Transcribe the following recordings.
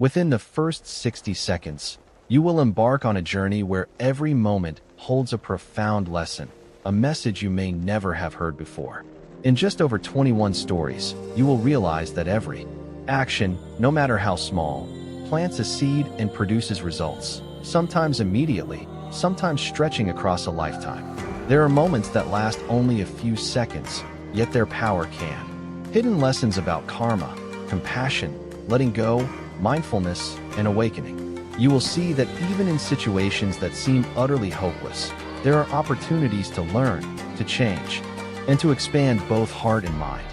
Within the first 60 seconds, you will embark on a journey where every moment holds a profound lesson, a message you may never have heard before. In just over 21 stories, you will realize that every action, no matter how small, plants a seed and produces results, sometimes immediately, sometimes stretching across a lifetime. There are moments that last only a few seconds, yet their power can. Hidden lessons about karma, compassion, letting go, mindfulness, and awakening. You will see that even in situations that seem utterly hopeless, there are opportunities to learn, to change, and to expand both heart and mind.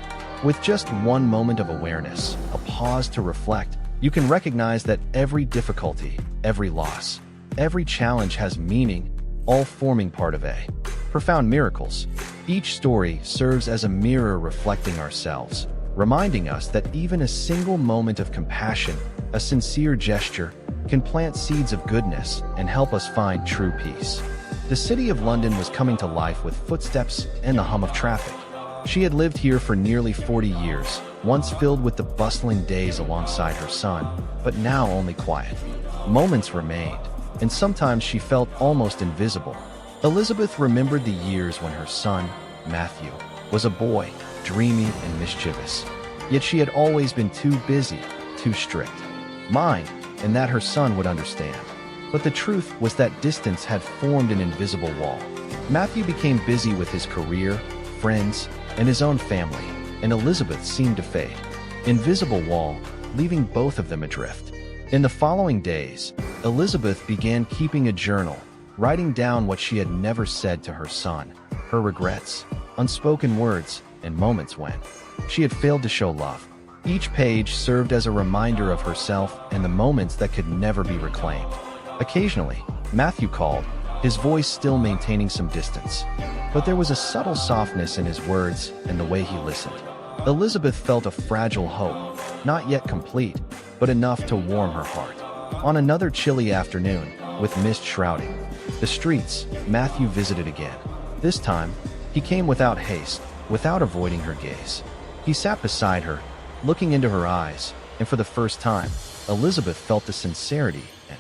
With just one moment of awareness, a pause to reflect, you can recognize that every difficulty, every loss, every challenge has meaning, all forming part of a profound miracles. Each story serves as a mirror reflecting ourselves, reminding us that even a single moment of compassion, a sincere gesture, can plant seeds of goodness and help us find true peace. The city of London was coming to life with footsteps and the hum of traffic. She had lived here for nearly 40 years, once filled with the bustling days alongside her son, but now only quiet. Moments remained, and sometimes she felt almost invisible. Elizabeth remembered the years when her son, Matthew, was a boy, dreamy and mischievous. Yet she had always been too busy, too strict. Mind, and that her son would understand. But the truth was that distance had formed an invisible wall. Matthew became busy with his career, friends, and his own family, and Elizabeth seemed to fade. Invisible wall, leaving both of them adrift. In the following days, Elizabeth began keeping a journal, writing down what she had never said to her son, her regrets, unspoken words, and moments when she had failed to show love. Each page served as a reminder of herself and the moments that could never be reclaimed. Occasionally, Matthew called, his voice still maintaining some distance. But there was a subtle softness in his words and the way he listened. Elizabeth felt a fragile hope, not yet complete, but enough to warm her heart. On another chilly afternoon, with mist shrouding the streets, Matthew visited again. This time, he came without haste, without avoiding her gaze. He sat beside her, looking into her eyes, and for the first time, Elizabeth felt the sincerity and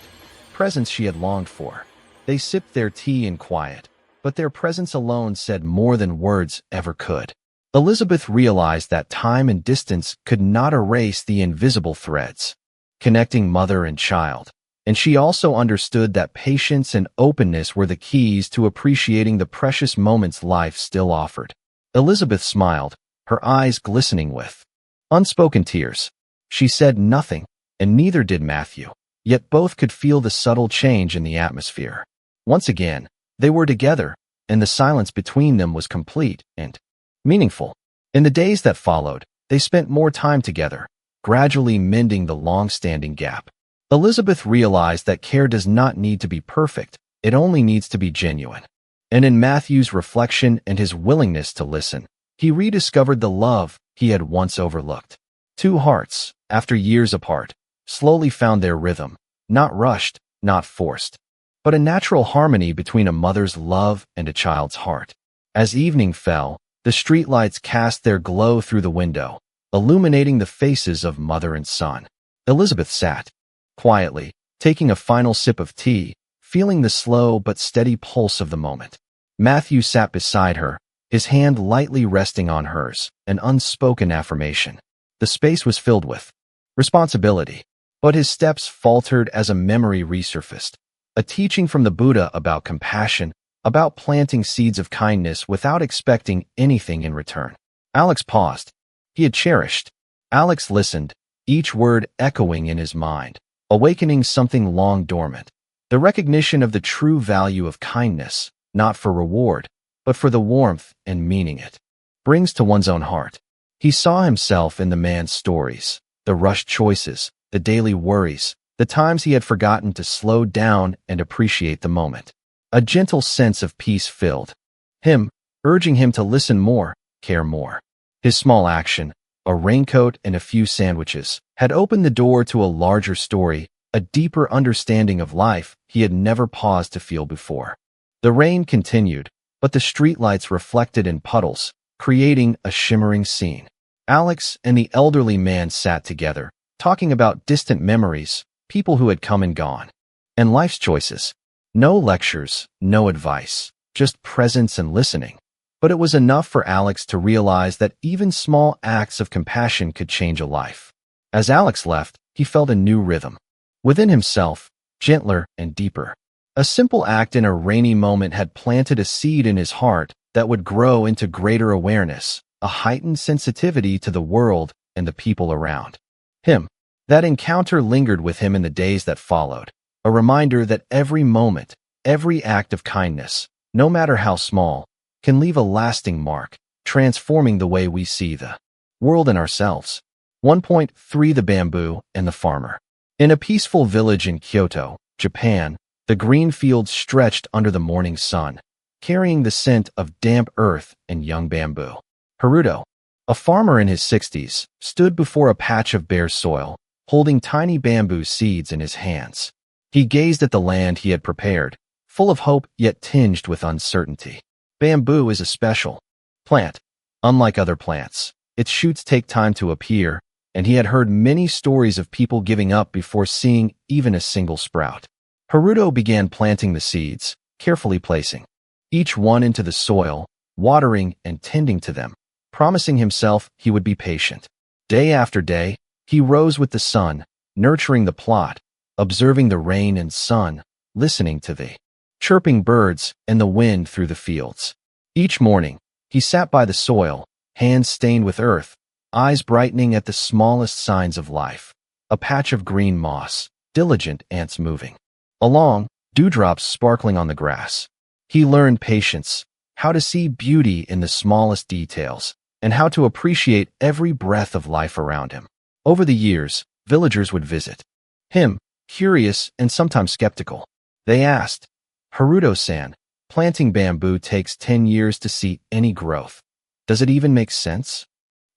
presence she had longed for. They sipped their tea in quiet, but their presence alone said more than words ever could. Elizabeth realized that time and distance could not erase the invisible threads connecting mother and child, and she also understood that patience and openness were the keys to appreciating the precious moments life still offered. Elizabeth smiled, her eyes glistening with unspoken tears. She said nothing, and neither did Matthew, yet both could feel the subtle change in the atmosphere. Once again, they were together, and the silence between them was complete and meaningful. In the days that followed, they spent more time together, gradually mending the long-standing gap. Elizabeth realized that care does not need to be perfect, it only needs to be genuine. And in Matthew's reflection and his willingness to listen, he rediscovered the love he had once overlooked. Two hearts, after years apart, slowly found their rhythm, not rushed, not forced, but a natural harmony between a mother's love and a child's heart. As evening fell, the streetlights cast their glow through the window, illuminating the faces of mother and son. Elizabeth sat quietly, taking a final sip of tea, feeling the slow but steady pulse of the moment. Matthew sat beside her, his hand lightly resting on hers, an unspoken affirmation. The space was filled with responsibility, but his steps faltered as a memory resurfaced, a teaching from the Buddha about compassion, about planting seeds of kindness without expecting anything in return. Alex paused. He had cherished. Alex listened, each word echoing in his mind, awakening something long dormant. The recognition of the true value of kindness, not for reward, but for the warmth and meaning it brings to one's own heart. He saw himself in the man's stories, the rushed choices, the daily worries, the times he had forgotten to slow down and appreciate the moment. A gentle sense of peace filled him, urging him to listen more, care more. His small action, a raincoat and a few sandwiches, had opened the door to a larger story, a deeper understanding of life he had never paused to feel before. The rain continued, but the streetlights reflected in puddles, creating a shimmering scene. Alex and the elderly man sat together, talking about distant memories, people who had come and gone, and life's choices. No lectures, no advice, just presence and listening. But it was enough for Alex to realize that even small acts of compassion could change a life. As Alex left, he felt a new rhythm within himself, gentler and deeper. A simple act in a rainy moment had planted a seed in his heart that would grow into greater awareness, a heightened sensitivity to the world and the people around him. That encounter lingered with him in the days that followed, a reminder that every moment, every act of kindness, no matter how small, can leave a lasting mark, transforming the way we see the world and ourselves. 1.3 The Bamboo and the Farmer. In a peaceful village in Kyoto, Japan, the green fields stretched under the morning sun, carrying the scent of damp earth and young bamboo. Haruto, a farmer in his 60s, stood before a patch of bare soil, holding tiny bamboo seeds in his hands. He gazed at the land he had prepared, full of hope yet tinged with uncertainty. Bamboo is a special plant. Unlike other plants, its shoots take time to appear, and he had heard many stories of people giving up before seeing even a single sprout. Haruto began planting the seeds, carefully placing each one into the soil, watering and tending to them, promising himself he would be patient. Day after day, he rose with the sun, nurturing the plot, observing the rain and sun, listening to the chirping birds and the wind through the fields. Each morning, he sat by the soil, hands stained with earth, eyes brightening at the smallest signs of life. A patch of green moss, diligent ants moving along, dewdrops sparkling on the grass. He learned patience, how to see beauty in the smallest details, and how to appreciate every breath of life around him. Over the years, villagers would visit him, curious and sometimes skeptical. They asked, "Haruto-san, planting bamboo takes 10 years to see any growth. Does it even make sense?"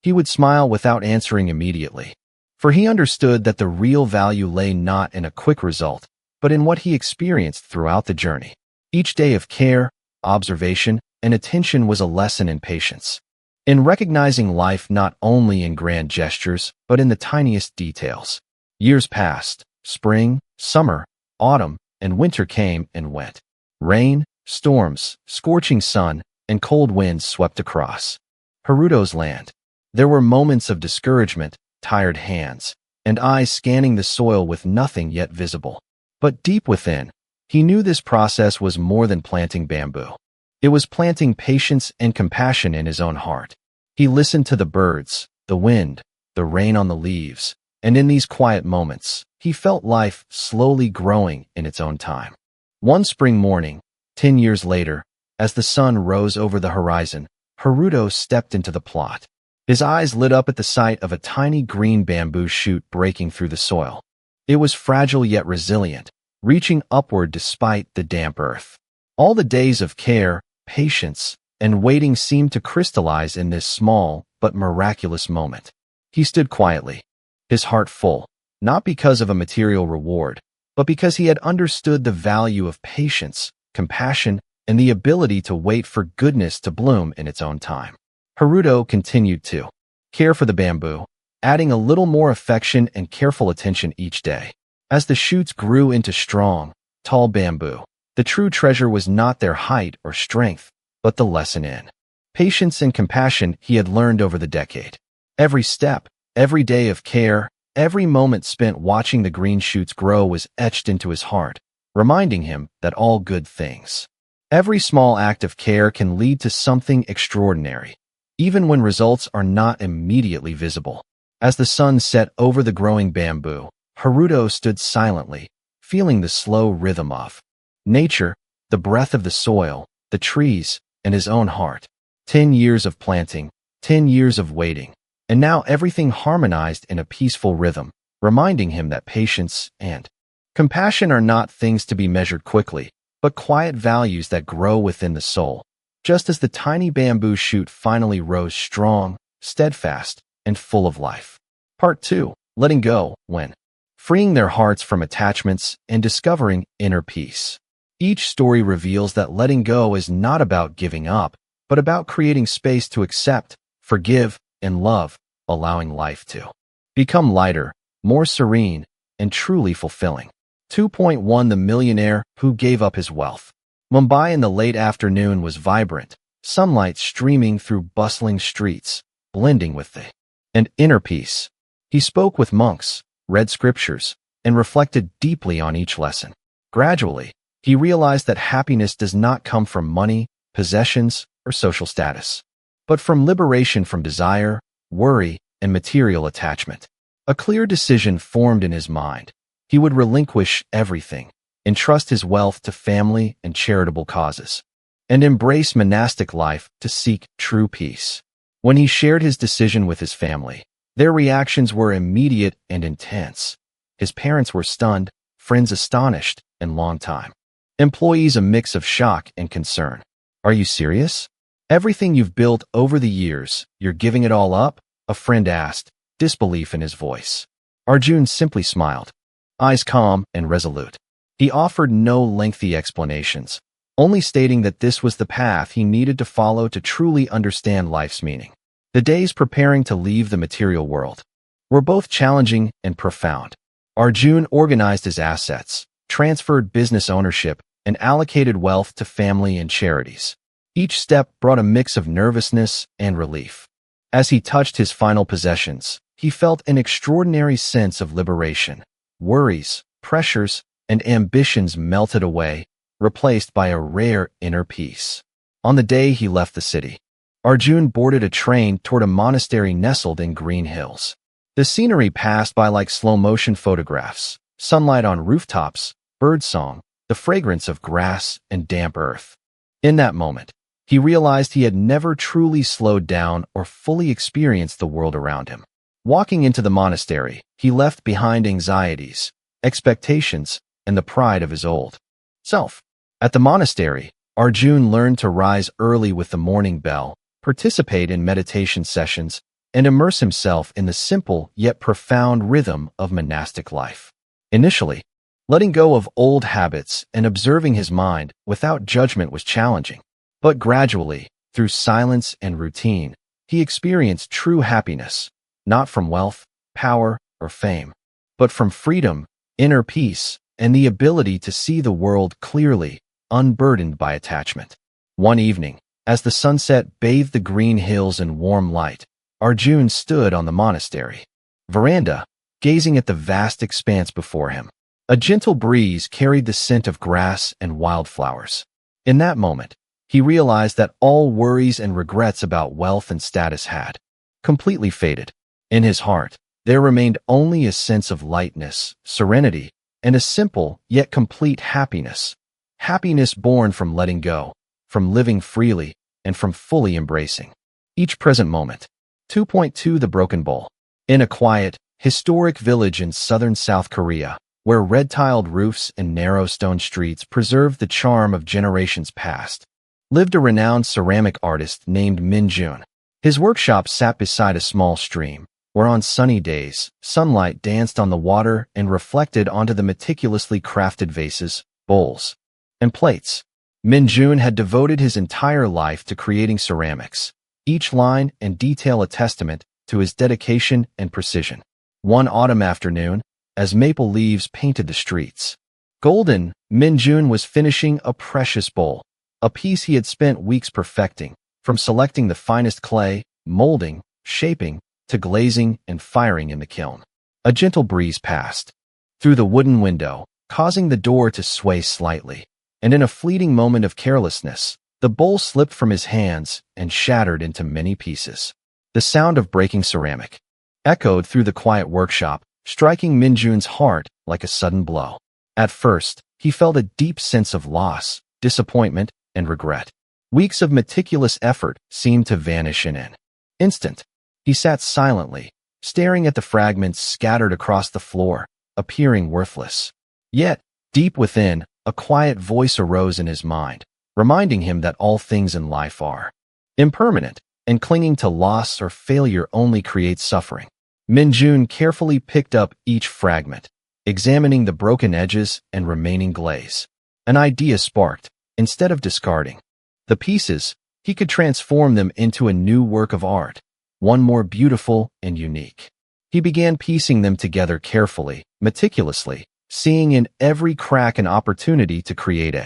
He would smile without answering immediately, for he understood that the real value lay not in a quick result, but in what he experienced throughout the journey. Each day of care, observation, and attention was a lesson in patience, in recognizing life not only in grand gestures, but in the tiniest details. Years passed. Spring, summer, autumn, and winter came and went. Rain, storms, scorching sun, and cold winds swept across Haruto's land. There were moments of discouragement, tired hands, and eyes scanning the soil with nothing yet visible. But deep within, he knew this process was more than planting bamboo. It was planting patience and compassion in his own heart. He listened to the birds, the wind, the rain on the leaves, and in these quiet moments, he felt life slowly growing in its own time. One spring morning, 10 years later, as the sun rose over the horizon, Haruto stepped into the plot. His eyes lit up at the sight of a tiny green bamboo shoot breaking through the soil. It was fragile yet resilient, reaching upward despite the damp earth. All the days of care, patience, and waiting seemed to crystallize in this small but miraculous moment. He stood quietly, his heart full, not because of a material reward, but because he had understood the value of patience, compassion, and the ability to wait for goodness to bloom in its own time. Haruto continued to care for the bamboo, adding a little more affection and careful attention each day. As the shoots grew into strong, tall bamboo, the true treasure was not their height or strength, but the lesson in patience and compassion he had learned over the decade. Every step, every day of care, every moment spent watching the green shoots grow was etched into his heart, reminding him that all good things, every small act of care can lead to something extraordinary, even when results are not immediately visible. As the sun set over the growing bamboo, Haruto stood silently, feeling the slow rhythm of nature, the breath of the soil, the trees, and his own heart. 10 years of planting, 10 years of waiting, and now everything harmonized in a peaceful rhythm, reminding him that patience and compassion are not things to be measured quickly, but quiet values that grow within the soul. Just as the tiny bamboo shoot finally rose strong, steadfast, and full of life. Part 2. Letting go, when freeing their hearts from attachments and discovering inner peace. Each story reveals that letting go is not about giving up, but about creating space to accept, forgive, and love, allowing life to become lighter, more serene, and truly fulfilling. 2.1 The millionaire who gave up his wealth. Mumbai in the late afternoon was vibrant, sunlight streaming through bustling streets, blending with the and inner peace. He spoke with monks, read scriptures, and reflected deeply on each lesson. Gradually, he realized that happiness does not come from money, possessions, or social status, but from liberation from desire, worry, and material attachment. A clear decision formed in his mind. He would relinquish everything, entrust his wealth to family and charitable causes, and embrace monastic life to seek true peace. When he shared his decision with his family, their reactions were immediate and intense. His parents were stunned, friends astonished, and long-time employees a mix of shock and concern. "Are you serious? Everything you've built over the years, you're giving it all up?" a friend asked, disbelief in his voice. Arjun simply smiled, eyes calm and resolute. He offered no lengthy explanations, only stating that this was the path he needed to follow to truly understand life's meaning. The days preparing to leave the material world were both challenging and profound. Arjun organized his assets, transferred business ownership, and allocated wealth to family and charities. Each step brought a mix of nervousness and relief. As he touched his final possessions, he felt an extraordinary sense of liberation. Worries, pressures, and ambitions melted away, replaced by a rare inner peace. On the day he left the city, Arjun boarded a train toward a monastery nestled in green hills. The scenery passed by like slow-motion photographs, sunlight on rooftops, birdsong, the fragrance of grass and damp earth. In that moment, he realized he had never truly slowed down or fully experienced the world around him. Walking into the monastery, he left behind anxieties, expectations, and the pride of his old self. At the monastery, Arjun learned to rise early with the morning bell, participate in meditation sessions, and immerse himself in the simple yet profound rhythm of monastic life. Initially, letting go of old habits and observing his mind without judgment was challenging. But gradually, through silence and routine, he experienced true happiness, not from wealth, power, or fame, but from freedom, inner peace, and the ability to see the world clearly, unburdened by attachment. One evening, as the sunset bathed the green hills in warm light, Arjun stood on the monastery veranda, gazing at the vast expanse before him. A gentle breeze carried the scent of grass and wildflowers. In that moment, he realized that all worries and regrets about wealth and status had completely faded. In his heart, there remained only a sense of lightness, serenity, and a simple yet complete happiness. Happiness born from letting go, from living freely, and from fully embracing each present moment. 2.2 The Broken Bowl. In a quiet, historic village in southern South Korea, where red-tiled roofs and narrow stone streets preserved the charm of generations past, lived a renowned ceramic artist named Min Jun. His workshop sat beside a small stream, where on sunny days, sunlight danced on the water and reflected onto the meticulously crafted vases, bowls, and plates. Min Jun had devoted his entire life to creating ceramics, each line and detail a testament to his dedication and precision. One autumn afternoon, as maple leaves painted the streets golden, Min Jun was finishing a precious bowl, a piece he had spent weeks perfecting, from selecting the finest clay, molding, shaping, to glazing and firing in the kiln. A gentle breeze passed through the wooden window, causing the door to sway slightly, and in a fleeting moment of carelessness, the bowl slipped from his hands and shattered into many pieces. The sound of breaking ceramic echoed through the quiet workshop, striking Min Jun's heart like a sudden blow. At first, he felt a deep sense of loss, disappointment, and regret. Weeks of meticulous effort seemed to vanish in an instant. He sat silently, staring at the fragments scattered across the floor, appearing worthless. Yet, deep within, a quiet voice arose in his mind, reminding him that all things in life are impermanent, and clinging to loss or failure only creates suffering. Min Jun carefully picked up each fragment, examining the broken edges and remaining glaze. An idea sparked. Instead of discarding the pieces, he could transform them into a new work of art, one more beautiful and unique. He began piecing them together carefully, meticulously, seeing in every crack an opportunity to create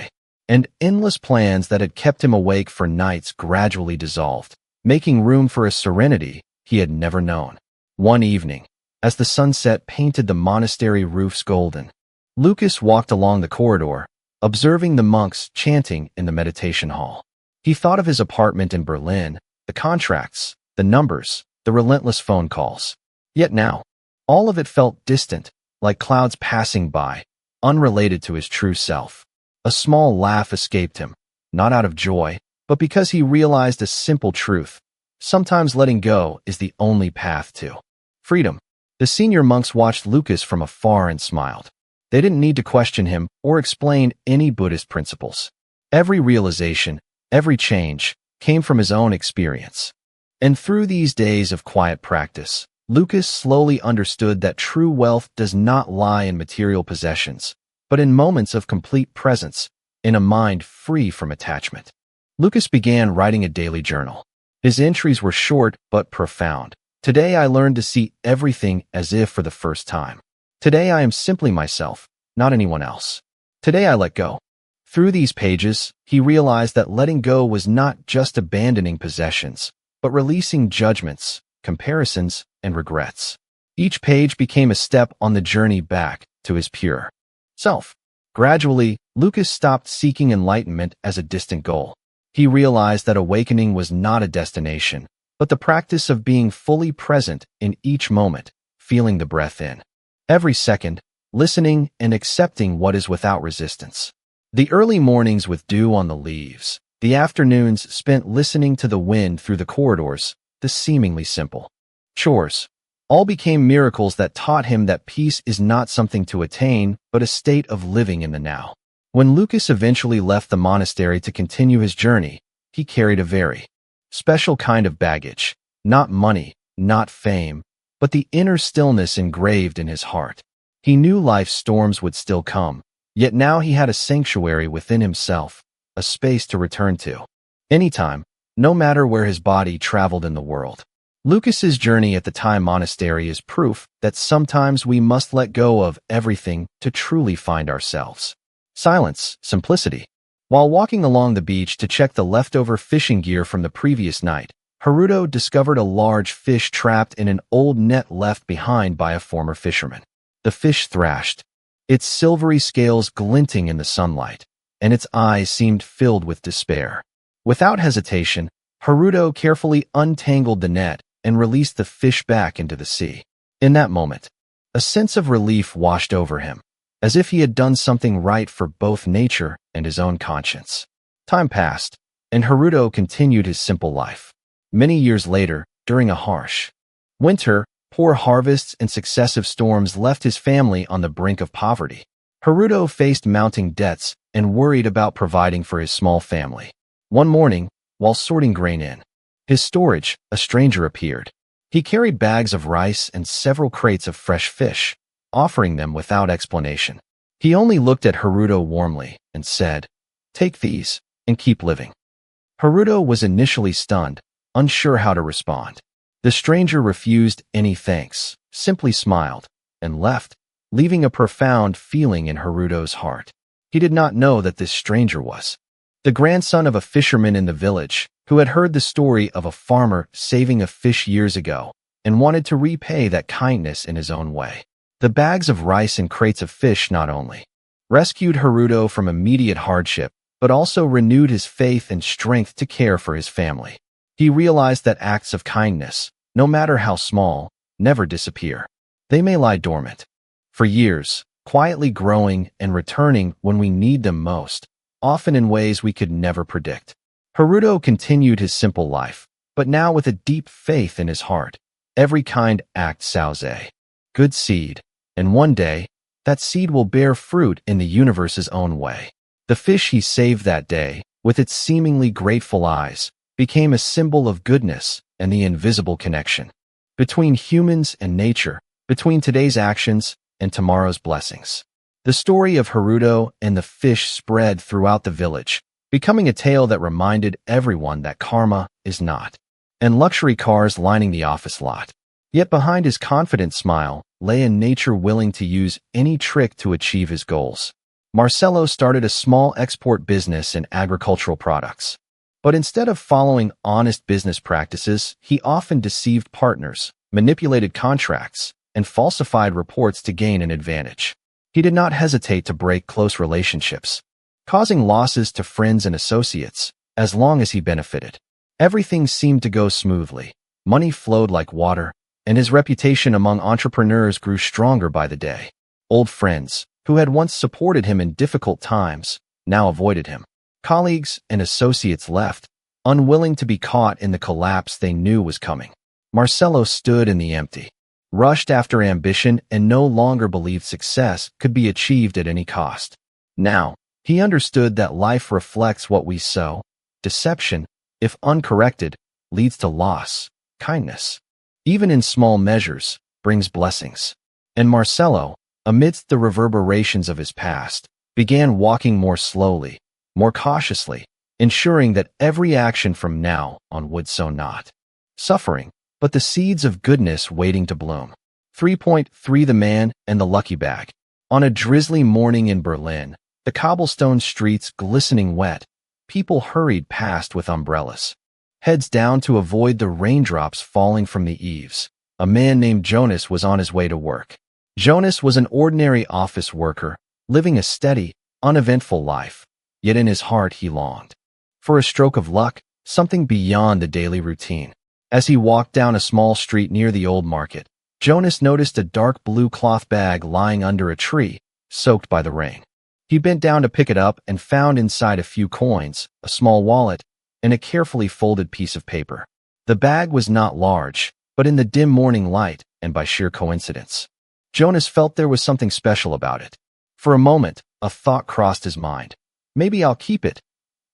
and endless plans that had kept him awake for nights gradually dissolved, making room for a serenity he had never known. One evening, as the sunset painted the monastery roofs golden, Lucas walked along the corridor, observing the monks chanting in the meditation hall. He thought of his apartment in Berlin, the contracts, the numbers, the relentless phone calls. Yet now, all of it felt distant, like clouds passing by, unrelated to his true self. A small laugh escaped him, not out of joy, but because he realized a simple truth. Sometimes letting go is the only path to freedom. The senior monks watched Lucas from afar and smiled. They didn't need to question him or explain any Buddhist principles. Every realization, every change, came from his own experience. And through these days of quiet practice, Lucas slowly understood that true wealth does not lie in material possessions, but in moments of complete presence, in a mind free from attachment. Lucas began writing a daily journal. His entries were short but profound. Today I learned to see everything as if for the first time. Today I am simply myself, not anyone else. Today I let go. Through these pages, he realized that letting go was not just abandoning possessions, but releasing judgments, comparisons, and regrets. Each page became a step on the journey back to his pure self. Gradually, Lucas stopped seeking enlightenment as a distant goal. He realized that awakening was not a destination, but the practice of being fully present in each moment, feeling the breath in every second, listening and accepting what is without resistance. The early mornings with dew on the leaves, the afternoons spent listening to the wind through the corridors, the seemingly simple chores, all became miracles that taught him that peace is not something to attain, but a state of living in the now. When Lucas eventually left the monastery to continue his journey, he carried a very special kind of baggage, not money, not fame, but the inner stillness engraved in his heart. He knew life's storms would still come, yet now he had a sanctuary within himself, a space to return to anytime, no matter where his body traveled in the world. Lucas's journey at the Thai monastery is proof that sometimes we must let go of everything to truly find ourselves. Silence, simplicity. While walking along the beach to check the leftover fishing gear from the previous night, Haruto discovered a large fish trapped in an old net left behind by a former fisherman. The fish thrashed, its silvery scales glinting in the sunlight, and its eyes seemed filled with despair. Without hesitation, Haruto carefully untangled the net and released the fish back into the sea. In that moment, a sense of relief washed over him, as if he had done something right for both nature and his own conscience. Time passed, and Haruto continued his simple life. Many years later, during a harsh winter, poor harvests and successive storms left his family on the brink of poverty. Haruto faced mounting debts and worried about providing for his small family. One morning, while sorting grain in his storage, a stranger appeared. He carried bags of rice and several crates of fresh fish, offering them without explanation. He only looked at Haruto warmly and said, "Take these and keep living." Haruto was initially stunned, unsure how to respond. The stranger refused any thanks, simply smiled, and left, leaving a profound feeling in Haruto's heart. He did not know that this stranger was the grandson of a fisherman in the village who had heard the story of a farmer saving a fish years ago and wanted to repay that kindness in his own way. The bags of rice and crates of fish not only rescued Haruto from immediate hardship, but also renewed his faith and strength to care for his family. He realized that acts of kindness, no matter how small, never disappear. They may lie dormant for years, quietly growing and returning when we need them most, often in ways we could never predict. Haruto continued his simple life, but now with a deep faith in his heart. Every kind act sows a good seed, and one day, that seed will bear fruit in the universe's own way. The fish he saved that day, with its seemingly grateful eyes, became a symbol of goodness and the invisible connection between humans and nature, between today's actions and tomorrow's blessings. The story of Haruto and the fish spread throughout the village, becoming a tale that reminded everyone that karma is not and luxury cars lining the office lot. Yet behind his confident smile lay a nature willing to use any trick to achieve his goals. Marcelo started a small export business in agricultural products. But instead of following honest business practices, he often deceived partners, manipulated contracts, and falsified reports to gain an advantage. He did not hesitate to break close relationships, causing losses to friends and associates, as long as he benefited. Everything seemed to go smoothly. Money flowed like water, and his reputation among entrepreneurs grew stronger by the day. Old friends, who had once supported him in difficult times, now avoided him. Colleagues and associates left, unwilling to be caught in the collapse they knew was coming. Marcelo stood in the empty, rushed after ambition, and no longer believed success could be achieved at any cost. Now, he understood that life reflects what we sow. Deception, if uncorrected, leads to loss. Kindness, even in small measures, brings blessings. And Marcelo, amidst the reverberations of his past, began walking more slowly, more cautiously, ensuring that every action from now on would sow not suffering, but the seeds of goodness waiting to bloom. 3.3 The Man and the Lucky Bag. On a drizzly morning in Berlin, the cobblestone streets glistening wet, people hurried past with umbrellas, heads down to avoid the raindrops falling from the eaves. A man named Jonas was on his way to work. Jonas was an ordinary office worker, living a steady, uneventful life, yet in his heart he longed for a stroke of luck, something beyond the daily routine. As he walked down a small street near the old market, Jonas noticed a dark blue cloth bag lying under a tree, soaked by the rain. He bent down to pick it up and found inside a few coins, a small wallet, and a carefully folded piece of paper. The bag was not large, but in the dim morning light, and by sheer coincidence, Jonas felt there was something special about it. For a moment, a thought crossed his mind. Maybe I'll keep it.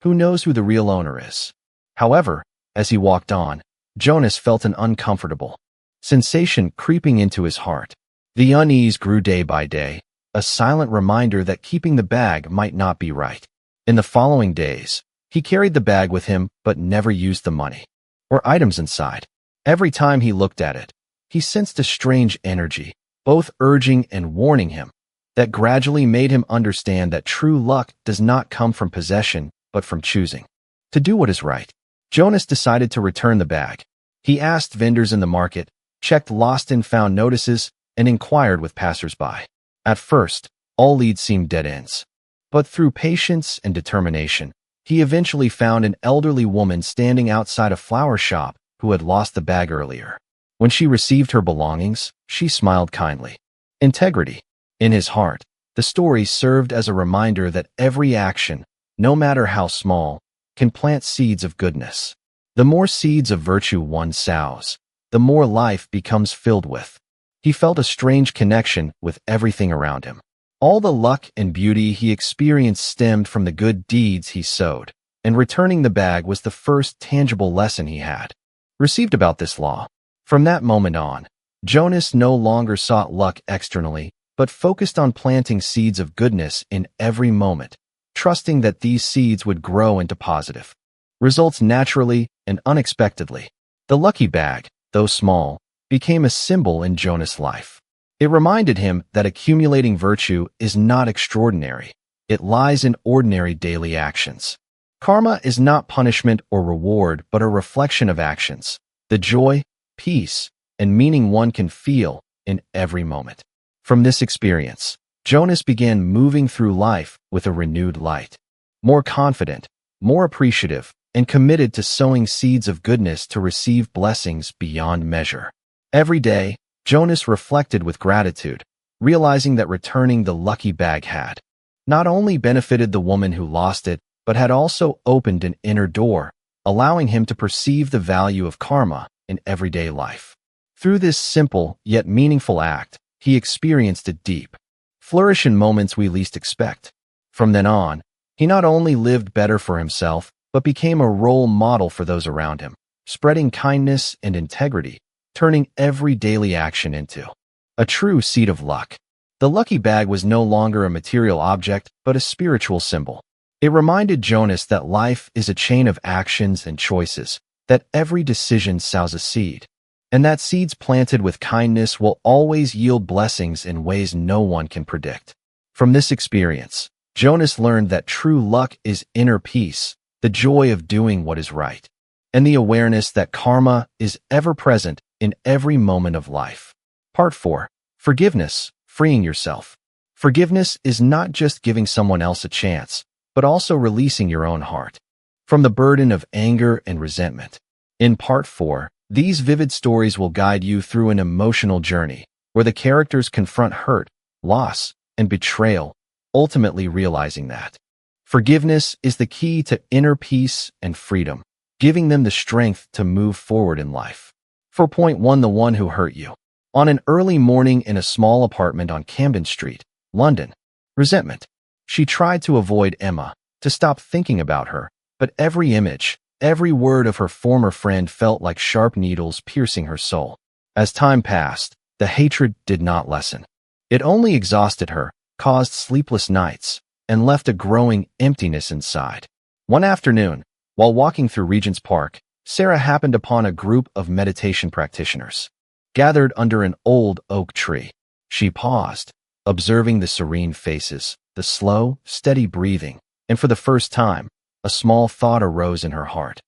Who knows who the real owner is? However, as he walked on, Jonas felt an uncomfortable sensation creeping into his heart. The unease grew day by day, a silent reminder that keeping the bag might not be right. In the following days, he carried the bag with him but never used the money or items inside. Every time he looked at it, he sensed a strange energy, both urging and warning him, that gradually made him understand that true luck does not come from possession, but from choosing to do what is right. Jonas decided to return the bag. He asked vendors in the market, checked lost and found notices, and inquired with passers-by. At first, all leads seemed dead ends. But through patience and determination, he eventually found an elderly woman standing outside a flower shop who had lost the bag earlier. When she received her belongings, she smiled kindly. Integrity. In his heart, the story served as a reminder that every action, no matter how small, can plant seeds of goodness. The more seeds of virtue one sows, the more life becomes filled with. He felt a strange connection with everything around him. All the luck and beauty he experienced stemmed from the good deeds he sowed, and returning the bag was the first tangible lesson he had received about this law. From that moment on, Jonas no longer sought luck externally, but focused on planting seeds of goodness in every moment, trusting that these seeds would grow into positive results naturally and unexpectedly. The lucky bag, though small, became a symbol in Jonas' life. It reminded him that accumulating virtue is not extraordinary. It lies in ordinary daily actions. Karma is not punishment or reward, but a reflection of actions, the joy, peace, and meaning one can feel in every moment. From this experience, Jonas began moving through life with a renewed light, more confident, more appreciative, and committed to sowing seeds of goodness to receive blessings beyond measure. Every day, Jonas reflected with gratitude, realizing that returning the lucky bag had not only benefited the woman who lost it, but had also opened an inner door, allowing him to perceive the value of karma in everyday life. Through this simple yet meaningful act, he experienced a deep flourish in moments we least expect. From then on, he not only lived better for himself, but became a role model for those around him, spreading kindness and integrity, turning every daily action into a true seed of luck. The lucky bag was no longer a material object, but a spiritual symbol. It reminded Jonas that life is a chain of actions and choices, that every decision sows a seed, And that seeds planted with kindness will always yield blessings in ways no one can predict. From this experience, Jonas learned that true luck is inner peace, the joy of doing what is right, and the awareness that karma is ever present in every moment of life. Part 4. Forgiveness, freeing yourself. Forgiveness is not just giving someone else a chance, but also releasing your own heart from the burden of anger and resentment. In Part 4, these vivid stories will guide you through an emotional journey where the characters confront hurt, loss, and betrayal, ultimately realizing that forgiveness is the key to inner peace and freedom, giving them the strength to move forward in life. For point 1, the one who hurt you. On an early morning in a small apartment on Camden Street, London. Resentment. She tried to avoid Emma, to stop thinking about her, but every image, every word of her former friend felt like sharp needles piercing her soul. As time passed, the hatred did not lessen. It only exhausted her, caused sleepless nights, and left a growing emptiness inside. One afternoon, while walking through Regent's Park, Sarah happened upon a group of meditation practitioners, gathered under an old oak tree. She paused, observing the serene faces, the slow, steady breathing, and for the first time, a small thought arose in her heart.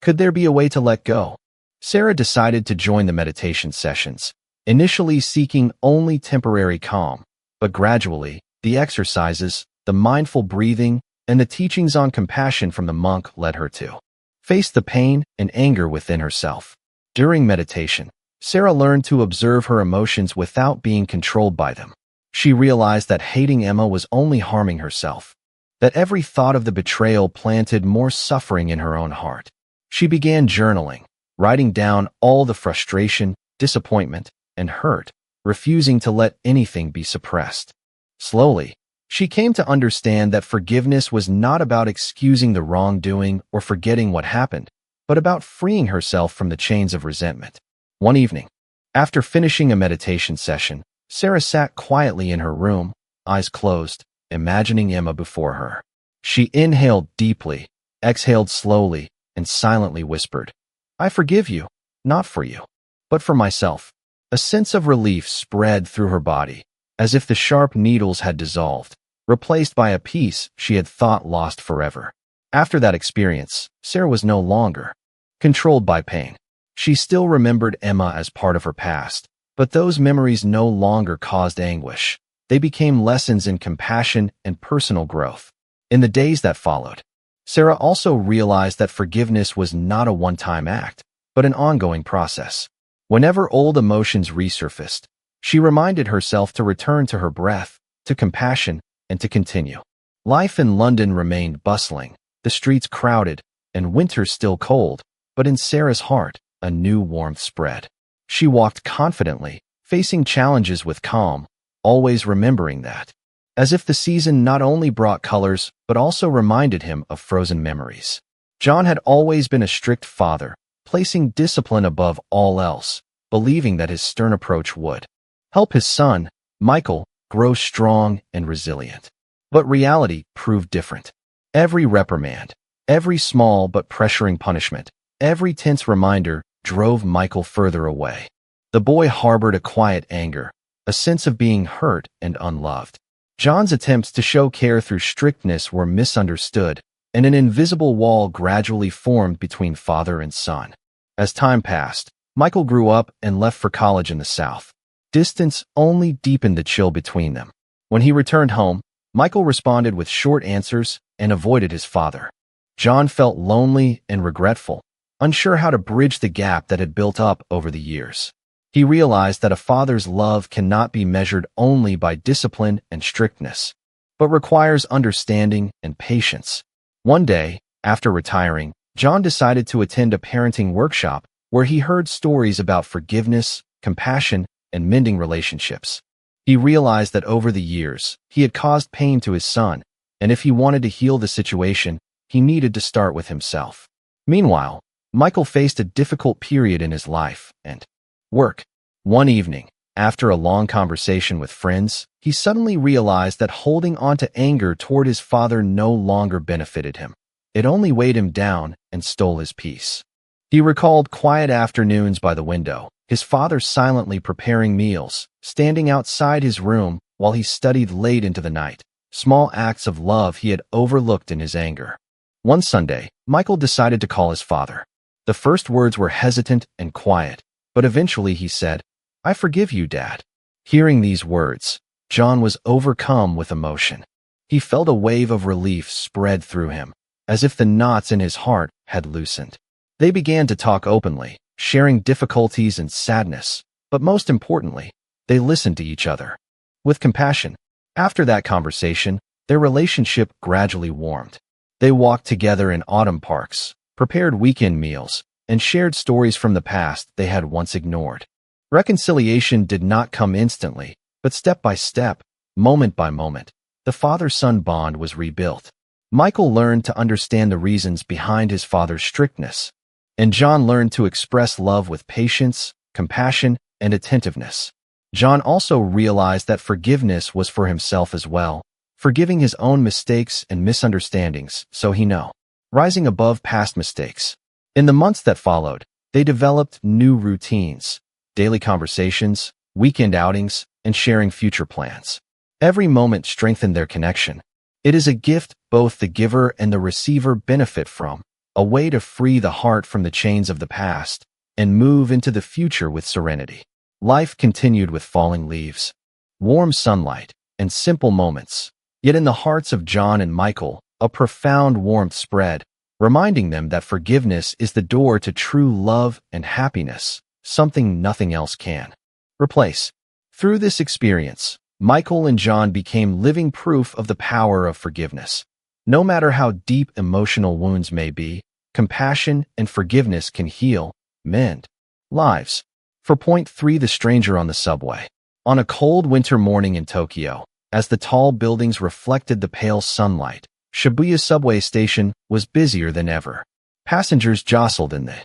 Could there be a way to let go? Sarah decided to join the meditation sessions, initially seeking only temporary calm, but gradually, the exercises, the mindful breathing, and the teachings on compassion from the monk led her to face the pain and anger within herself. During meditation, Sarah learned to observe her emotions without being controlled by them. She realized that hating Emma was only harming herself, that every thought of the betrayal planted more suffering in her own heart. She began journaling, writing down all the frustration, disappointment, and hurt, refusing to let anything be suppressed. Slowly, she came to understand that forgiveness was not about excusing the wrongdoing or forgetting what happened, but about freeing herself from the chains of resentment. One evening, after finishing a meditation session, Sarah sat quietly in her room, eyes closed, imagining Emma before her. She inhaled deeply, exhaled slowly, and silently whispered, "I forgive you, not for you, but for myself." A sense of relief spread through her body, as if the sharp needles had dissolved, replaced by a peace she had thought lost forever. After that experience, Sarah was no longer controlled by pain. She still remembered Emma as part of her past, but those memories no longer caused anguish. They became lessons in compassion and personal growth. In the days that followed, Sarah also realized that forgiveness was not a one-time act, but an ongoing process. Whenever old emotions resurfaced, she reminded herself to return to her breath, to compassion, and to continue. Life in London remained bustling, the streets crowded, and winter still cold, but in Sarah's heart, a new warmth spread. She walked confidently, facing challenges with calm, always remembering that, as if the season not only brought colors, but also reminded him of frozen memories. John had always been a strict father, placing discipline above all else, believing that his stern approach would help his son, Michael, grow strong and resilient. But reality proved different. Every reprimand, every small but pressuring punishment, every tense reminder drove Michael further away. The boy harbored a quiet anger, a sense of being hurt and unloved. John's attempts to show care through strictness were misunderstood, and an invisible wall gradually formed between father and son. As time passed, Michael grew up and left for college in the South. Distance only deepened the chill between them. When he returned home, Michael responded with short answers and avoided his father. John felt lonely and regretful, unsure how to bridge the gap that had built up over the years. He realized that a father's love cannot be measured only by discipline and strictness, but requires understanding and patience. One day, after retiring, John decided to attend a parenting workshop where he heard stories about forgiveness, compassion, and mending relationships. He realized that over the years, he had caused pain to his son, and if he wanted to heal the situation, he needed to start with himself. Meanwhile, Michael faced a difficult period in his life and work. One evening, after a long conversation with friends, he suddenly realized that holding on to anger toward his father no longer benefited him. It only weighed him down and stole his peace. He recalled quiet afternoons by the window, his father silently preparing meals, standing outside his room while he studied late into the night. Small acts of love he had overlooked in his anger. One Sunday, Michael decided to call his father. The first words were hesitant and quiet, but eventually he said, "I forgive you, Dad." Hearing these words, John was overcome with emotion. He felt a wave of relief spread through him, as if the knots in his heart had loosened. They began to talk openly, sharing difficulties and sadness, but most importantly, they listened to each other with compassion. After that conversation, their relationship gradually warmed. They walked together in autumn parks, prepared weekend meals, and shared stories from the past they had once ignored. Reconciliation did not come instantly, but step by step, moment by moment, the father-son bond was rebuilt. Michael learned to understand the reasons behind his father's strictness, and John learned to express love with patience, compassion, and attentiveness. John also realized that forgiveness was for himself as well, forgiving his own mistakes and misunderstandings so he knew, rising above past mistakes. In the months that followed, they developed new routines, daily conversations, weekend outings, and sharing future plans. Every moment strengthened their connection. It is a gift both the giver and the receiver benefit from, a way to free the heart from the chains of the past and move into the future with serenity. Life continued with falling leaves, warm sunlight, and simple moments. Yet in the hearts of John and Michael, a profound warmth spread, reminding them that forgiveness is the door to true love and happiness, something nothing else can replace. Through this experience, Michael and John became living proof of the power of forgiveness. No matter how deep emotional wounds may be, compassion and forgiveness can heal, mend lives. For point 3, the stranger on the subway. On a cold winter morning in Tokyo, as the tall buildings reflected the pale sunlight, Shibuya subway station was busier than ever. Passengers jostled in the.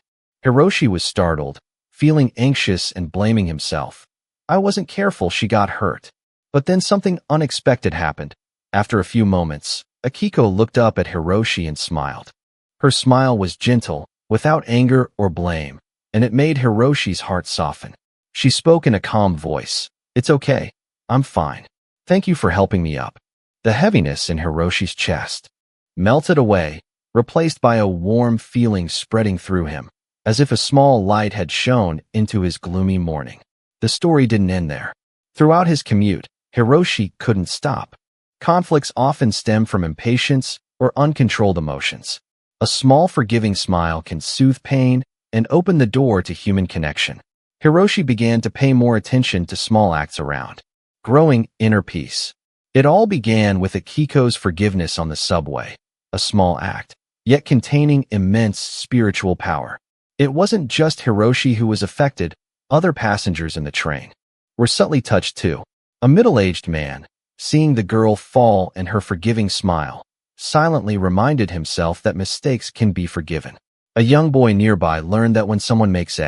Hiroshi was startled, feeling anxious and blaming himself. "I wasn't careful, she got hurt." But then something unexpected happened. After a few moments, Akiko looked up at Hiroshi and smiled. Her smile was gentle, without anger or blame, and it made Hiroshi's heart soften. She spoke in a calm voice. "It's okay. I'm fine. Thank you for helping me up." The heaviness in Hiroshi's chest melted away, replaced by a warm feeling spreading through him, as if a small light had shone into his gloomy morning. The story didn't end there. Throughout his commute, Hiroshi couldn't stop. Conflicts often stem from impatience or uncontrolled emotions. A small forgiving smile can soothe pain and open the door to human connection. Hiroshi began to pay more attention to small acts around, growing inner peace. It all began with Akiko's forgiveness on the subway, a small act, yet containing immense spiritual power. It wasn't just Hiroshi who was affected, other passengers in the train were subtly touched too. A middle-aged man, seeing the girl fall and her forgiving smile, silently reminded himself that mistakes can be forgiven. A young boy nearby learned that when someone makes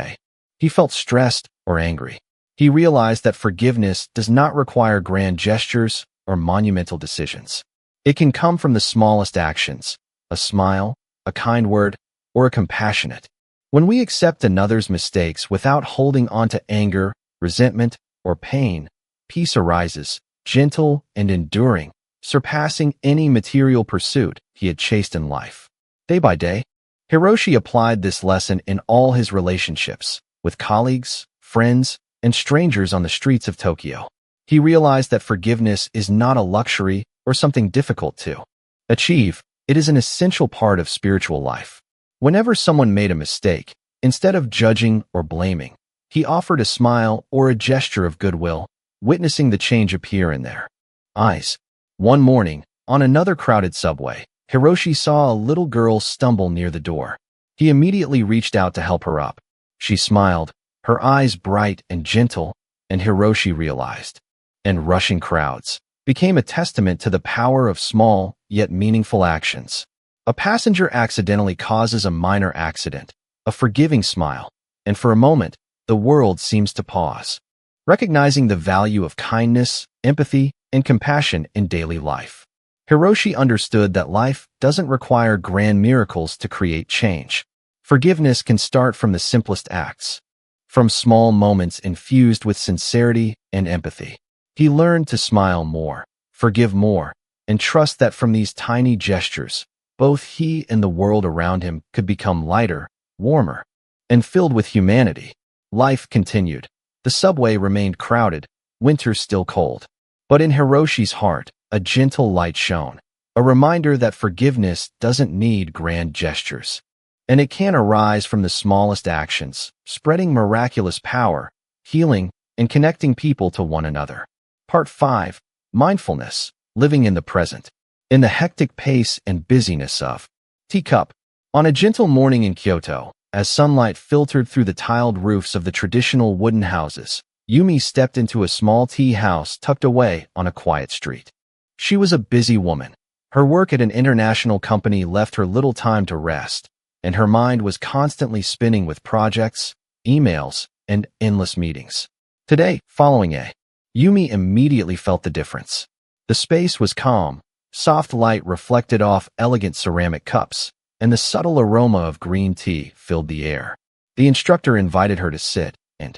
he felt stressed or angry. He realized that forgiveness does not require grand gestures or monumental decisions. It can come from the smallest actions, a smile, a kind word, or a compassionate. When we accept another's mistakes without holding on to anger, resentment, or pain, peace arises, gentle and enduring, surpassing any material pursuit he had chased in life. Day by day, Hiroshi applied this lesson in all his relationships, with colleagues, friends, and strangers on the streets of Tokyo. He realized that forgiveness is not a luxury or something difficult to achieve. It is an essential part of spiritual life. Whenever someone made a mistake, instead of judging or blaming, he offered a smile or a gesture of goodwill, witnessing the change appear in their eyes. One morning, on another crowded subway, Hiroshi saw a little girl stumble near the door. He immediately reached out to help her up. She smiled, her eyes bright and gentle, and Hiroshi realized. And rushing crowds became a testament to the power of small, yet meaningful actions. A passenger accidentally causes a minor accident, a forgiving smile, and for a moment, the world seems to pause, recognizing the value of kindness, empathy, and compassion in daily life. Hiroshi understood that life doesn't require grand miracles to create change. Forgiveness can start from the simplest acts. from small moments infused with sincerity and empathy. He learned to smile more, forgive more, and trust that from these tiny gestures, both he and the world around him could become lighter, warmer, and filled with humanity. Life continued. The subway remained crowded, winter still cold. But in Hiroshi's heart, a gentle light shone, a reminder that forgiveness doesn't need grand gestures. And it can arise from the smallest actions, spreading miraculous power, healing, and connecting people to one another. Part 5. Mindfulness, living in the present. In the hectic pace and busyness of teacup. On a gentle morning in Kyoto, as sunlight filtered through the tiled roofs of the traditional wooden houses, Yumi stepped into a small tea house tucked away on a quiet street. She was a busy woman. Her work at an international company left her little time to rest, and her mind was constantly spinning with projects, emails, and endless meetings. Today, Yumi immediately felt the difference. The space was calm, soft light reflected off elegant ceramic cups, and the subtle aroma of green tea filled the air. The instructor invited her to sit and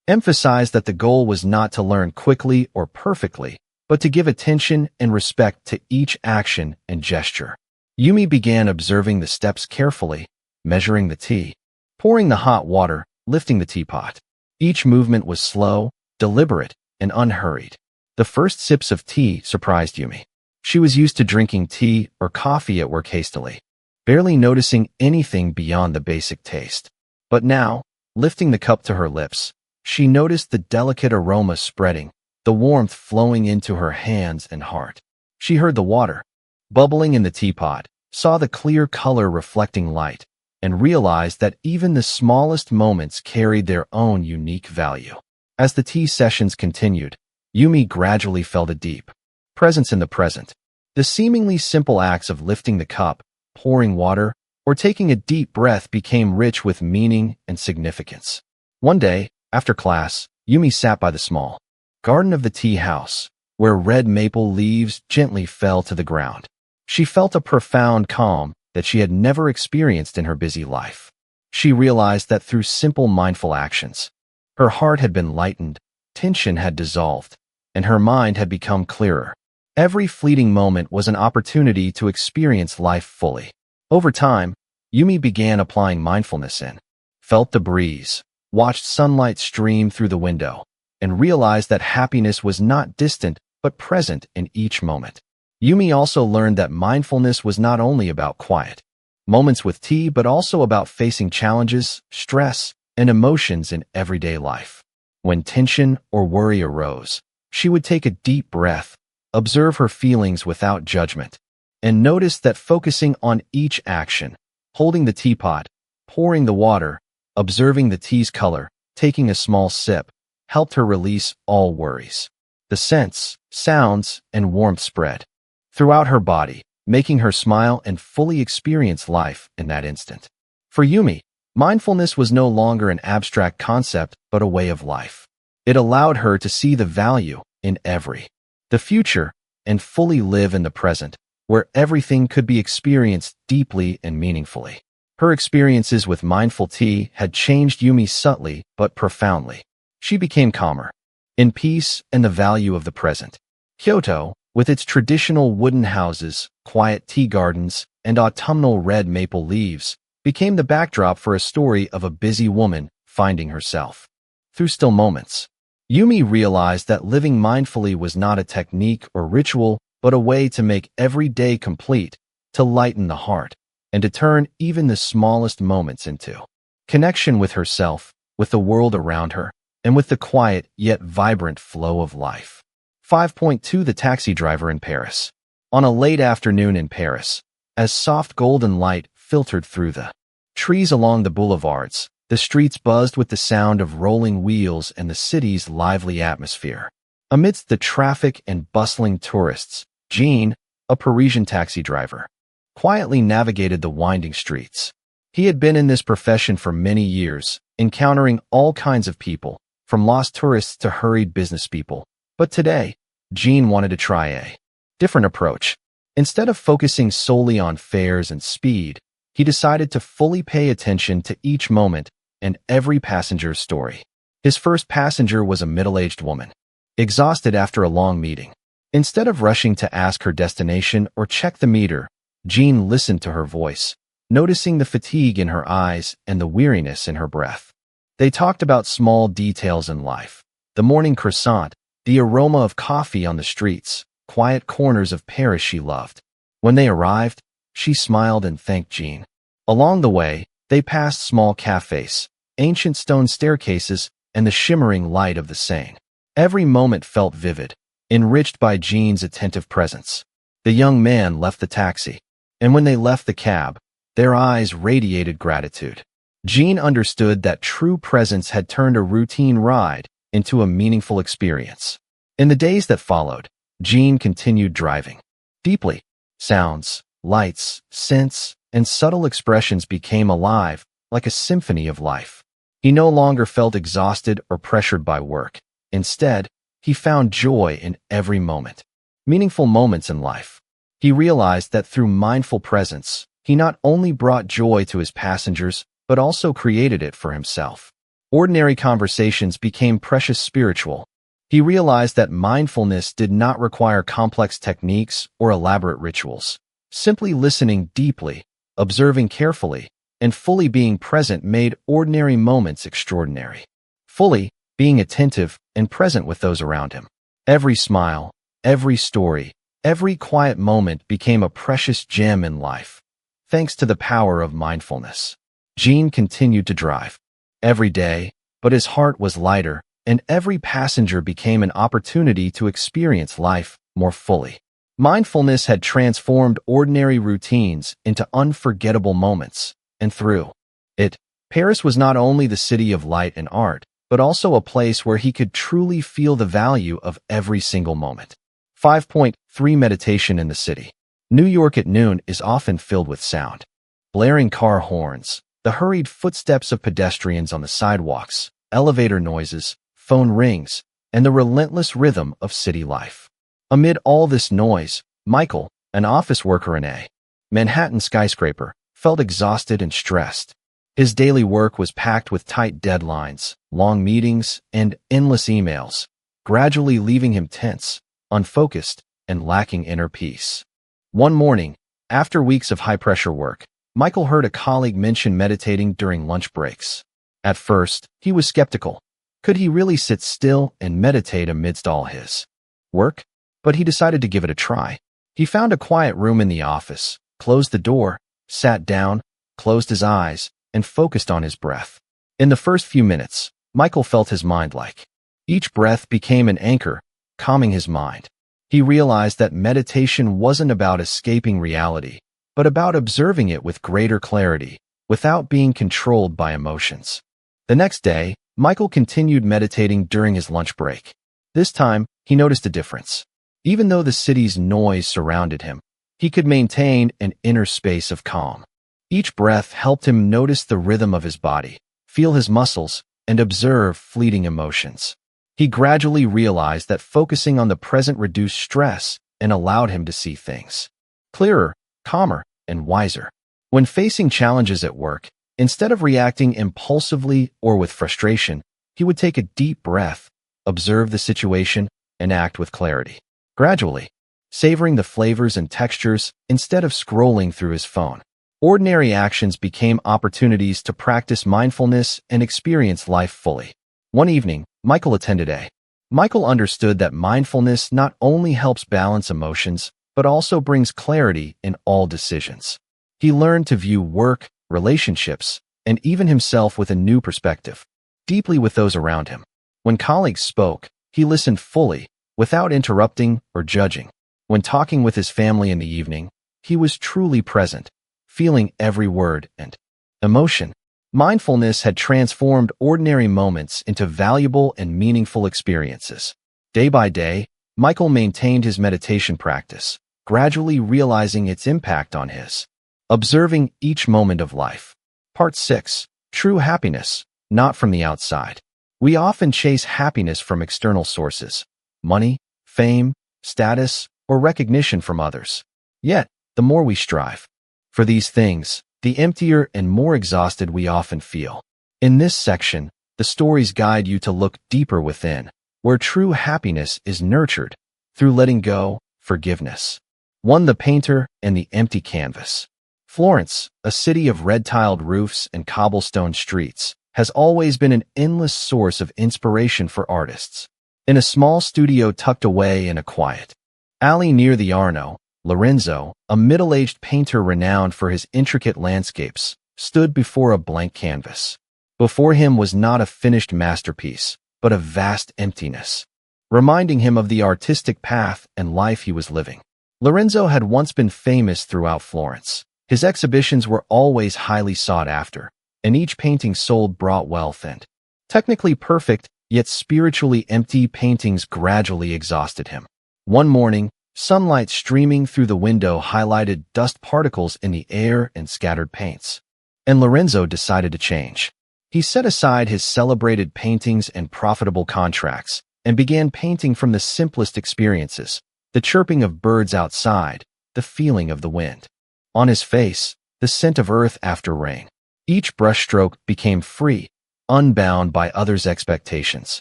emphasized that the goal was not to learn quickly or perfectly, but to give attention and respect to each action and gesture. Yumi began observing the steps carefully, measuring the tea, pouring the hot water, lifting the teapot. Each movement was slow, deliberate, and unhurried. The first sips of tea surprised Yumi. She was used to drinking tea or coffee at work hastily, barely noticing anything beyond the basic taste. But now, lifting the cup to her lips, she noticed the delicate aroma spreading, the warmth flowing into her hands and heart. She heard the water bubbling in the teapot, saw the clear color reflecting light, and realized that even the smallest moments carried their own unique value. As the tea sessions continued, Yumi gradually felt a deep presence in the present. The seemingly simple acts of lifting the cup, pouring water, or taking a deep breath became rich with meaning and significance. One day, after class, Yumi sat by the small garden of the tea house, where red maple leaves gently fell to the ground. She felt a profound calm that she had never experienced in her busy life. She realized that through simple mindful actions, her heart had been lightened, tension had dissolved, and her mind had become clearer. Every fleeting moment was an opportunity to experience life fully. Over time, Yumi began applying mindfulness in, felt the breeze, watched sunlight stream through the window, and realized that happiness was not distant but present in each moment. Yumi also learned that mindfulness was not only about quiet moments with tea but also about facing challenges, stress, and emotions in everyday life. When tension or worry arose, she would take a deep breath, observe her feelings without judgment, and notice that focusing on each action, holding the teapot, pouring the water, observing the tea's color, taking a small sip, helped her release all worries. The scents, sounds, and warmth spread throughout her body, making her smile and fully experience life in that instant. For Yumi, mindfulness was no longer an abstract concept but a way of life. It allowed her to see the value in the future and fully live in the present, where everything could be experienced deeply and meaningfully. Her experiences with mindful tea had changed Yumi subtly but profoundly. She became calmer, in peace and the value of the present. Kyoto, with its traditional wooden houses, quiet tea gardens, and autumnal red maple leaves, became the backdrop for a story of a busy woman finding herself. Through still moments, Yumi realized that living mindfully was not a technique or ritual, but a way to make every day complete, to lighten the heart, and to turn even the smallest moments into connection with herself, with the world around her, and with the quiet yet vibrant flow of life. 5.2 The taxi driver in Paris. On a late afternoon in Paris, as soft golden light filtered through the trees along the boulevards, the streets buzzed with the sound of rolling wheels and the city's lively atmosphere. Amidst the traffic and bustling tourists, Jean, a Parisian taxi driver, quietly navigated the winding streets. He had been in this profession for many years, encountering all kinds of people, from lost tourists to hurried business people. But today, Jean wanted to try a different approach. Instead of focusing solely on fares and speed, he decided to fully pay attention to each moment, and every passenger's story. His first passenger was a middle-aged woman, exhausted after a long meeting. Instead of rushing to ask her destination or check the meter, Jean listened to her voice, noticing the fatigue in her eyes and the weariness in her breath. They talked about small details in life: the morning croissant, the aroma of coffee on the streets, quiet corners of Paris she loved. When they arrived, she smiled and thanked Jean. Along the way, they passed small cafes, ancient stone staircases, and the shimmering light of the Seine. Every moment felt vivid, enriched by Jean's attentive presence. The young man left the taxi, and when they left the cab, their eyes radiated gratitude. Jean understood that true presence had turned a routine ride into a meaningful experience. In the days that followed, Jean continued driving. Deeply, sounds, lights, scents, and subtle expressions became alive, like a symphony of life. He no longer felt exhausted or pressured by work. Instead, he found joy in every moment. Meaningful moments in life. He realized that through mindful presence, he not only brought joy to his passengers, but also created it for himself. Ordinary conversations became precious spiritual. He realized that mindfulness did not require complex techniques or elaborate rituals. Simply listening deeply, observing carefully, and fully being present made ordinary moments extraordinary. Fully being attentive and present with those around him. Every smile, every story, every quiet moment became a precious gem in life, thanks to the power of mindfulness. Jean continued to drive every day, but his heart was lighter, and every passenger became an opportunity to experience life more fully. Mindfulness had transformed ordinary routines into unforgettable moments, and through it, Paris was not only the city of light and art, but also a place where he could truly feel the value of every single moment. 5.3 Meditation in the city. New York at noon is often filled with sound. Blaring car horns, the hurried footsteps of pedestrians on the sidewalks, elevator noises, phone rings, and the relentless rhythm of city life. Amid all this noise, Michael, an office worker in a Manhattan skyscraper, felt exhausted and stressed. His daily work was packed with tight deadlines, long meetings, and endless emails, gradually leaving him tense, unfocused, and lacking inner peace. One morning, after weeks of high-pressure work, Michael heard a colleague mention meditating during lunch breaks. At first, he was skeptical. Could he really sit still and meditate amidst all his work? But he decided to give it a try. He found a quiet room in the office, closed the door, sat down, closed his eyes, and focused on his breath. In the first few minutes, Michael felt his mind like each breath became an anchor, calming his mind. He realized that meditation wasn't about escaping reality, but about observing it with greater clarity, without being controlled by emotions. The next day, Michael continued meditating during his lunch break. This time, he noticed a difference. Even though the city's noise surrounded him, he could maintain an inner space of calm. Each breath helped him notice the rhythm of his body, feel his muscles, and observe fleeting emotions. He gradually realized that focusing on the present reduced stress and allowed him to see things clearer, calmer, and wiser. When facing challenges at work, instead of reacting impulsively or with frustration, he would take a deep breath, observe the situation, and act with clarity. Gradually, savoring the flavors and textures instead of scrolling through his phone. Ordinary actions became opportunities to practice mindfulness and experience life fully. One evening, Michael attended a Michael understood that mindfulness not only helps balance emotions, but also brings clarity in all decisions. He learned to view work, relationships, and even himself with a new perspective, deeply with those around him. When colleagues spoke, he listened fully, without interrupting or judging. When talking with his family in the evening, he was truly present, feeling every word and emotion. Mindfulness had transformed ordinary moments into valuable and meaningful experiences. Day by day, Michael maintained his meditation practice, gradually realizing its impact on his observing each moment of life. Part 6. True happiness, not from the outside. We often chase happiness from external sources: money, fame, status, or recognition from others. Yet, the more we strive for these things, the emptier and more exhausted we often feel. In this section, the stories guide you to look deeper within, where true happiness is nurtured through letting go, forgiveness. 1. The Painter and the Empty Canvas. Florence, a city of red-tiled roofs and cobblestone streets, has always been an endless source of inspiration for artists. In a small studio tucked away in a quiet alley near the Arno, Lorenzo, a middle-aged painter renowned for his intricate landscapes, stood before a blank canvas. Before him was not a finished masterpiece, but a vast emptiness, reminding him of the artistic path and life he was living. Lorenzo had once been famous throughout Florence. His exhibitions were always highly sought after, and each painting sold brought wealth and, technically perfect, yet spiritually empty paintings gradually exhausted him. One morning, sunlight streaming through the window highlighted dust particles in the air and scattered paints. And Lorenzo decided to change. He set aside his celebrated paintings and profitable contracts and began painting from the simplest experiences, the chirping of birds outside, the feeling of the wind on his face, the scent of earth after rain. Each brushstroke became free, unbound by others' expectations.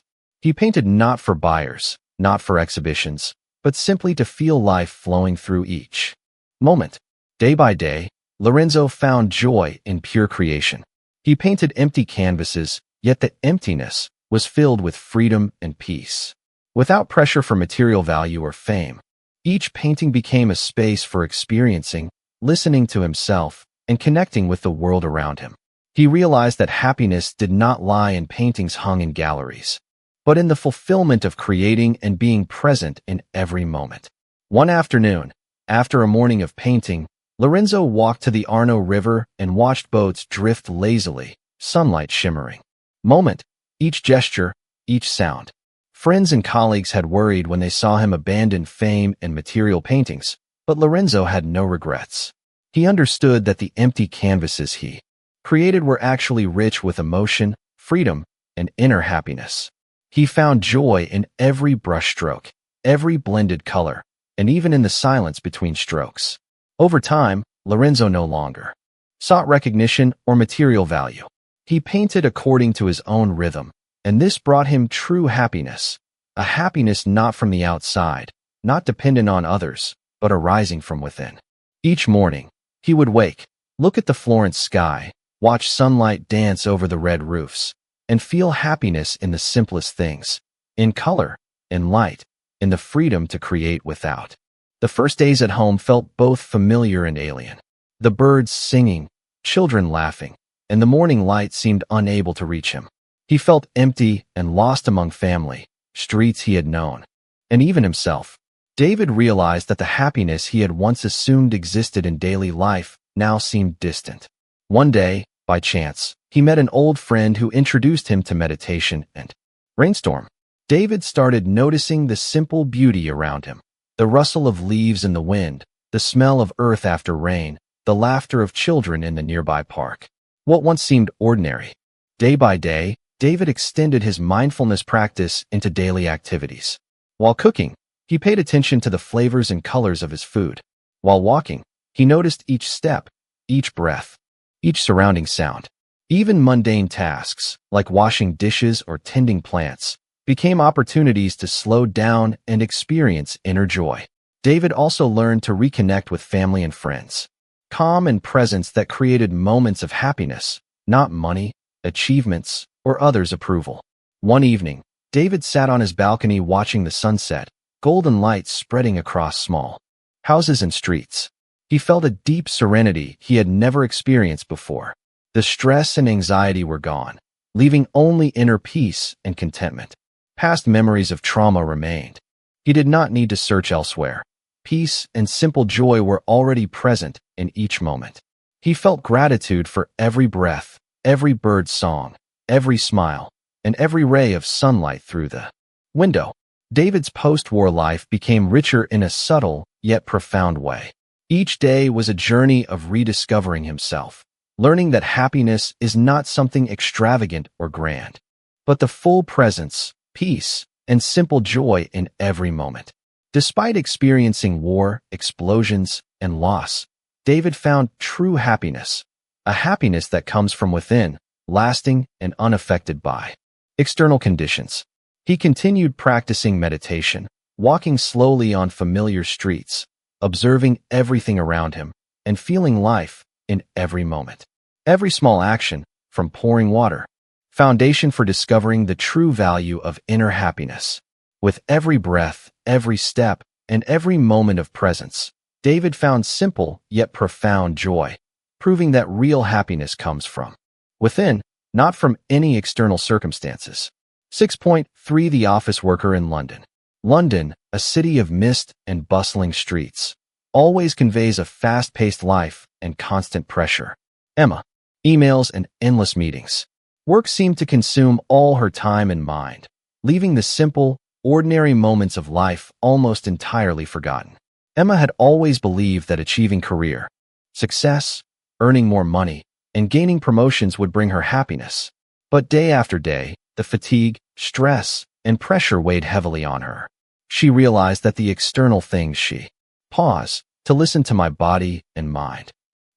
He painted not for buyers, not for exhibitions, but simply to feel life flowing through each moment. Day by day, Lorenzo found joy in pure creation. He painted empty canvases, yet the emptiness was filled with freedom and peace. Without pressure for material value or fame, each painting became a space for experiencing, listening to himself, and connecting with the world around him. He realized that happiness did not lie in paintings hung in galleries, but in the fulfillment of creating and being present in every moment. One afternoon, after a morning of painting, Lorenzo walked to the Arno River and watched boats drift lazily, sunlight shimmering. Moment, each gesture, each sound. Friends and colleagues had worried when they saw him abandon fame and material paintings, but Lorenzo had no regrets. He understood that the empty canvases he created were actually rich with emotion, freedom, and inner happiness. He found joy in every brushstroke, every blended color, and even in the silence between strokes. Over time, Lorenzo no longer sought recognition or material value. He painted according to his own rhythm, and this brought him true happiness, a happiness not from the outside, not dependent on others, but arising from within. Each morning, he would wake, look at the Florence sky, watch sunlight dance over the red roofs, and feel happiness in the simplest things, in color, in light, in the freedom to create without. The first days at home felt both familiar and alien. The birds singing, children laughing, and the morning light seemed unable to reach him. He felt empty and lost among family, streets he had known, and even himself. David realized that the happiness he had once assumed existed in daily life now seemed distant. One day, by chance, he met an old friend who introduced him to meditation and rainstorm. David started noticing the simple beauty around him. The rustle of leaves in the wind, the smell of earth after rain, the laughter of children in the nearby park. What once seemed ordinary. Day by day, David extended his mindfulness practice into daily activities. While cooking, he paid attention to the flavors and colors of his food. While walking, he noticed each step, each breath, each surrounding sound. Even mundane tasks, like washing dishes or tending plants, became opportunities to slow down and experience inner joy. David also learned to reconnect with family and friends. Calm and presence that created moments of happiness, not money, achievements, or others' approval. One evening, David sat on his balcony watching the sunset, golden light spreading across small houses and streets. He felt a deep serenity he had never experienced before. The stress and anxiety were gone, leaving only inner peace and contentment. Past memories of trauma remained. He did not need to search elsewhere. Peace and simple joy were already present in each moment. He felt gratitude for every breath, every bird's song, every smile, and every ray of sunlight through the window. David's post-war life became richer in a subtle yet profound way. Each day was a journey of rediscovering himself, learning that happiness is not something extravagant or grand, but the full presence, peace, and simple joy in every moment. Despite experiencing war, explosions, and loss, David found true happiness, a happiness that comes from within, lasting and unaffected by external conditions. He continued practicing meditation, walking slowly on familiar streets, observing everything around him, and feeling life in every moment. Every small action, from pouring water, foundation for discovering the true value of inner happiness. With every breath, every step, and every moment of presence, David found simple yet profound joy, proving that real happiness comes from within, not from any external circumstances. 6.3 The office worker in London. London, a city of mist and bustling streets, always conveys a fast-paced life and constant pressure. Emma. Emails and endless meetings. Work seemed to consume all her time and mind, leaving the simple, ordinary moments of life almost entirely forgotten. Emma had always believed that achieving career success, earning more money, and gaining promotions would bring her happiness. But day after day, the fatigue, stress, and pressure weighed heavily on her. She realized that the external things she paused to listen to my body and mind.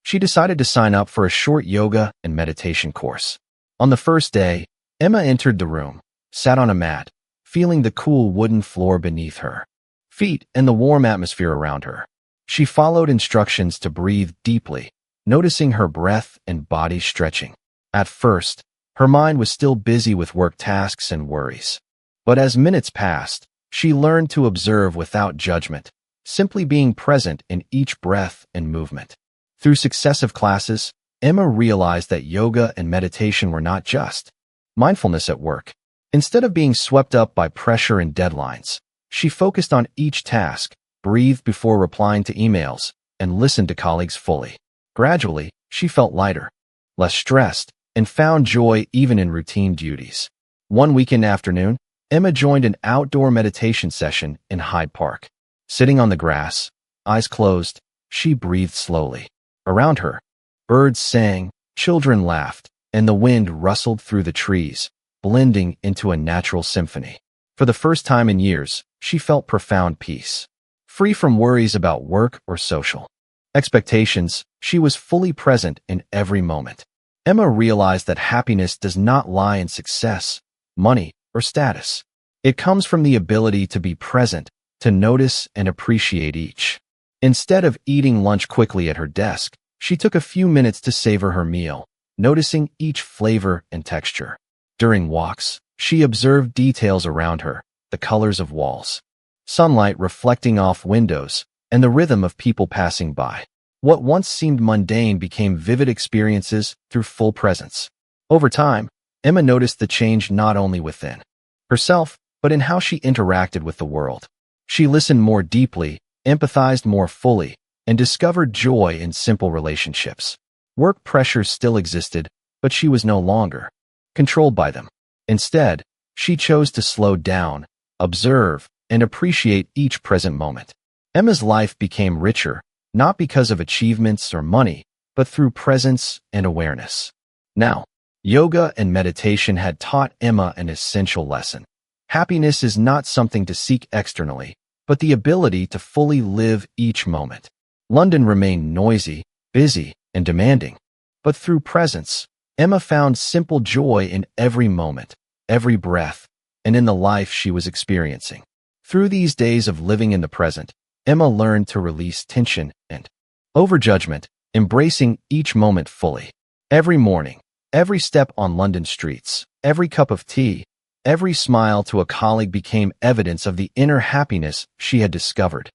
She decided to sign up for a short yoga and meditation course. On the first day, Emma entered the room, sat on a mat, feeling the cool wooden floor beneath her feet and the warm atmosphere around her. She followed instructions to breathe deeply, noticing her breath and body stretching. At first, her mind was still busy with work tasks and worries. But as minutes passed, she learned to observe without judgment, simply being present in each breath and movement. Through successive classes, Emma realized that yoga and meditation were not just mindfulness at work. Instead of being swept up by pressure and deadlines, she focused on each task, breathed before replying to emails, and listened to colleagues fully. Gradually, she felt lighter, less stressed, and found joy even in routine duties. One weekend afternoon, Emma joined an outdoor meditation session in Hyde Park. Sitting on the grass, eyes closed, she breathed slowly. Around her, birds sang, children laughed, and the wind rustled through the trees, blending into a natural symphony. For the first time in years, she felt profound peace. Free from worries about work or social expectations, she was fully present in every moment. Emma realized that happiness does not lie in success, money, or status. It comes from the ability to be present, to notice and appreciate each. Instead of eating lunch quickly at her desk, she took a few minutes to savor her meal, noticing each flavor and texture. During walks, she observed details around her, the colors of walls, sunlight reflecting off windows, and the rhythm of people passing by. What once seemed mundane became vivid experiences through full presence. Over time, Emma noticed the change not only within herself, but in how she interacted with the world. She listened more deeply, empathized more fully, and discovered joy in simple relationships. Work pressures still existed, but she was no longer controlled by them. Instead, she chose to slow down, observe, and appreciate each present moment. Emma's life became richer, not because of achievements or money, but through presence and awareness. Now, yoga and meditation had taught Emma an essential lesson. Happiness is not something to seek externally, but the ability to fully live each moment. London remained noisy, busy, and demanding. But through presence, Emma found simple joy in every moment, every breath, and in the life she was experiencing. Through these days of living in the present, Emma learned to release tension and overjudgment, embracing each moment fully. Every morning, every step on London streets, every cup of tea, every smile to a colleague became evidence of the inner happiness she had discovered.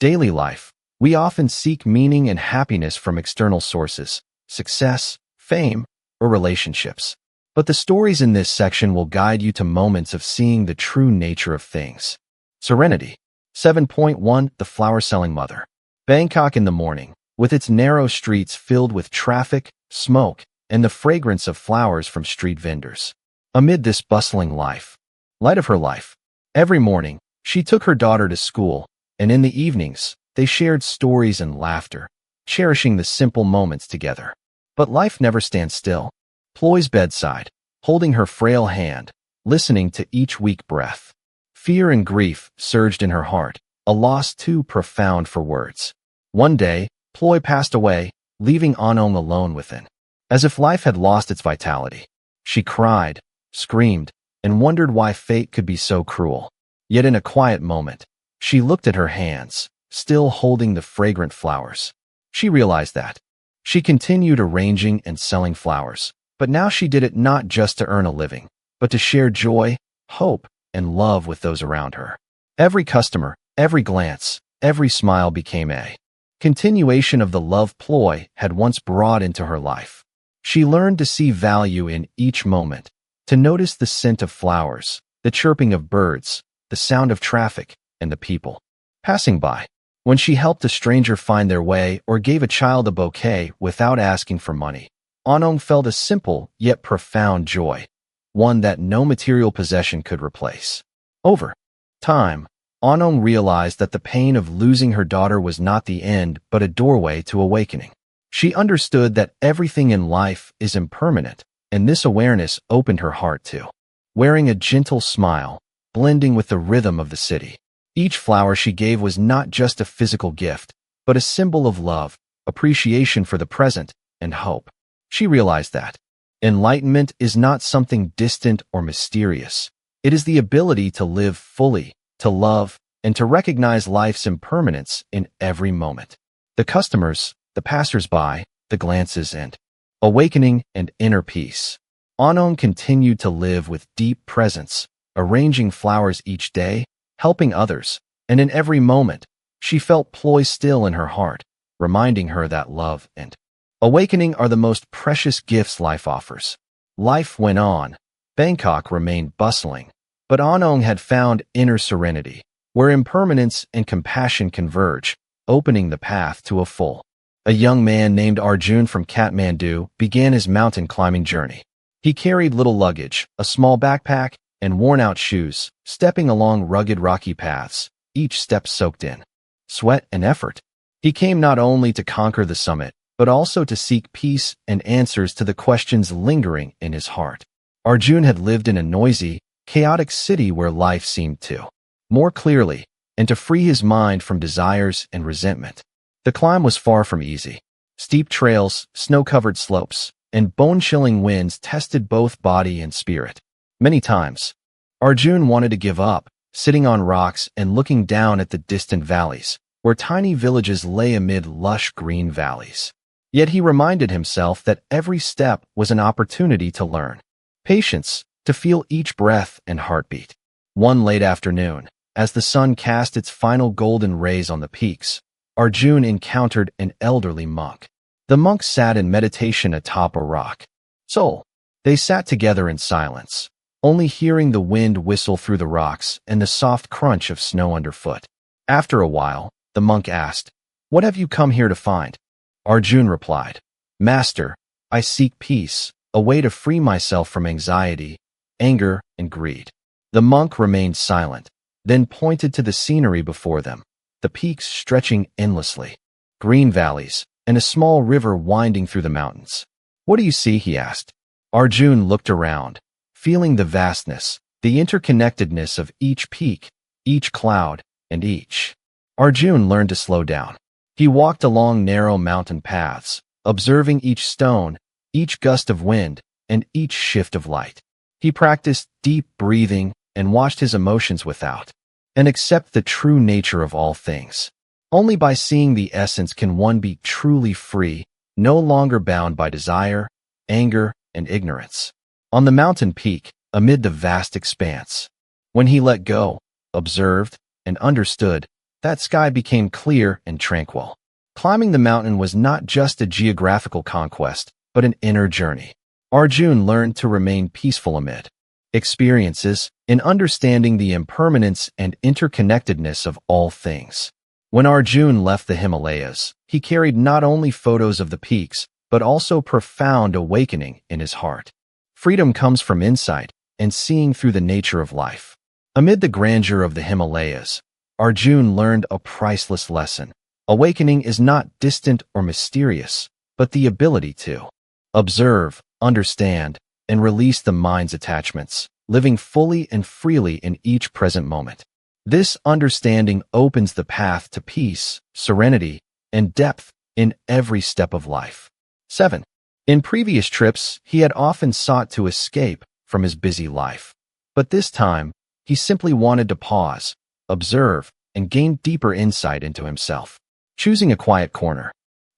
Daily life. We often seek meaning and happiness from external sources, success, fame, or relationships. But the stories in this section will guide you to moments of seeing the true nature of things. Serenity. 7.1 The Flower-Selling Mother. Bangkok in the morning, with its narrow streets filled with traffic, smoke, and the fragrance of flowers from street vendors. Amid this bustling light of her life, every morning, she took her daughter to school, and in the evenings, they shared stories and laughter, cherishing the simple moments together. But life never stands still. Ploy's bedside, holding her frail hand, listening to each weak breath. Fear and grief surged in her heart, a loss too profound for words. One day, Ploy passed away, leaving Anong alone within as if life had lost its vitality. She cried, screamed, and wondered why fate could be so cruel. Yet in a quiet moment, she looked at her hands, still holding the fragrant flowers. She realized that. She continued arranging and selling flowers, but now she did it not just to earn a living, but to share joy, hope, and love with those around her. Every customer, every glance, every smile became a continuation of the love ploy had once brought into her life. She learned to see value in each moment, to notice the scent of flowers, the chirping of birds, the sound of traffic, and the people passing by. When she helped a stranger find their way or gave a child a bouquet without asking for money, Anong felt a simple yet profound joy, one that no material possession could replace. Over time, Anong realized that the pain of losing her daughter was not the end but a doorway to awakening. She understood that everything in life is impermanent, and this awareness opened her heart to wearing a gentle smile, blending with the rhythm of the city. Each flower she gave was not just a physical gift, but a symbol of love, appreciation for the present, and hope. She realized that enlightenment is not something distant or mysterious. It is the ability to live fully, to love, and to recognize life's impermanence in every moment. The customers, the passers-by, the glances, and awakening and inner peace. Anong continued to live with deep presence, arranging flowers each day, helping others, and in every moment, she felt poised still in her heart, reminding her that love and awakening are the most precious gifts life offers. Life went on. Bangkok remained bustling, but Anong had found inner serenity, where impermanence and compassion converge, opening the path to a full. A young man named Arjun from Kathmandu began his mountain climbing journey. He carried little luggage, a small backpack, and worn-out shoes, stepping along rugged rocky paths, each step soaked in sweat and effort. He came not only to conquer the summit, but also to seek peace and answers to the questions lingering in his heart. Arjun had lived in a noisy, chaotic city where life seemed to more clearly, and to free his mind from desires and resentment. The climb was far from easy. Steep trails, snow-covered slopes, and bone-chilling winds tested both body and spirit. Many times, Arjun wanted to give up, sitting on rocks and looking down at the distant valleys, where tiny villages lay amid lush green valleys. Yet he reminded himself that every step was an opportunity to learn patience, to feel each breath and heartbeat. One late afternoon, as the sun cast its final golden rays on the peaks, Arjun encountered an elderly monk. The monk sat in meditation atop a rock. So, they sat together in silence, only hearing the wind whistle through the rocks and the soft crunch of snow underfoot. After a while, the monk asked, "What have you come here to find?" Arjun replied, "Master, I seek peace, a way to free myself from anxiety, anger, and greed." The monk remained silent, then pointed to the scenery before them, the peaks stretching endlessly, green valleys, and a small river winding through the mountains. "What do you see?" he asked. Arjun looked around, feeling the vastness, the interconnectedness of each peak, each cloud, and each. Arjun learned to slow down. He walked along narrow mountain paths, observing each stone, each gust of wind, and each shift of light. He practiced deep breathing and watched his emotions without and accept the true nature of all things. Only by seeing the essence can one be truly free, no longer bound by desire, anger, and ignorance. On the mountain peak, amid the vast expanse, when he let go, observed, and understood, that sky became clear and tranquil. Climbing the mountain was not just a geographical conquest, but an inner journey. Arjun learned to remain peaceful amid experiences, in understanding the impermanence and interconnectedness of all things. When Arjun left the Himalayas, he carried not only photos of the peaks, but also profound awakening in his heart. Freedom comes from insight and seeing through the nature of life. Amid the grandeur of the Himalayas, Arjun learned a priceless lesson. Awakening is not distant or mysterious, but the ability to observe, understand, and release the mind's attachments, living fully and freely in each present moment. This understanding opens the path to peace, serenity, and depth in every step of life. 7. In previous trips, he had often sought to escape from his busy life. But this time, he simply wanted to pause, observe, and gain deeper insight into himself. Choosing a quiet corner,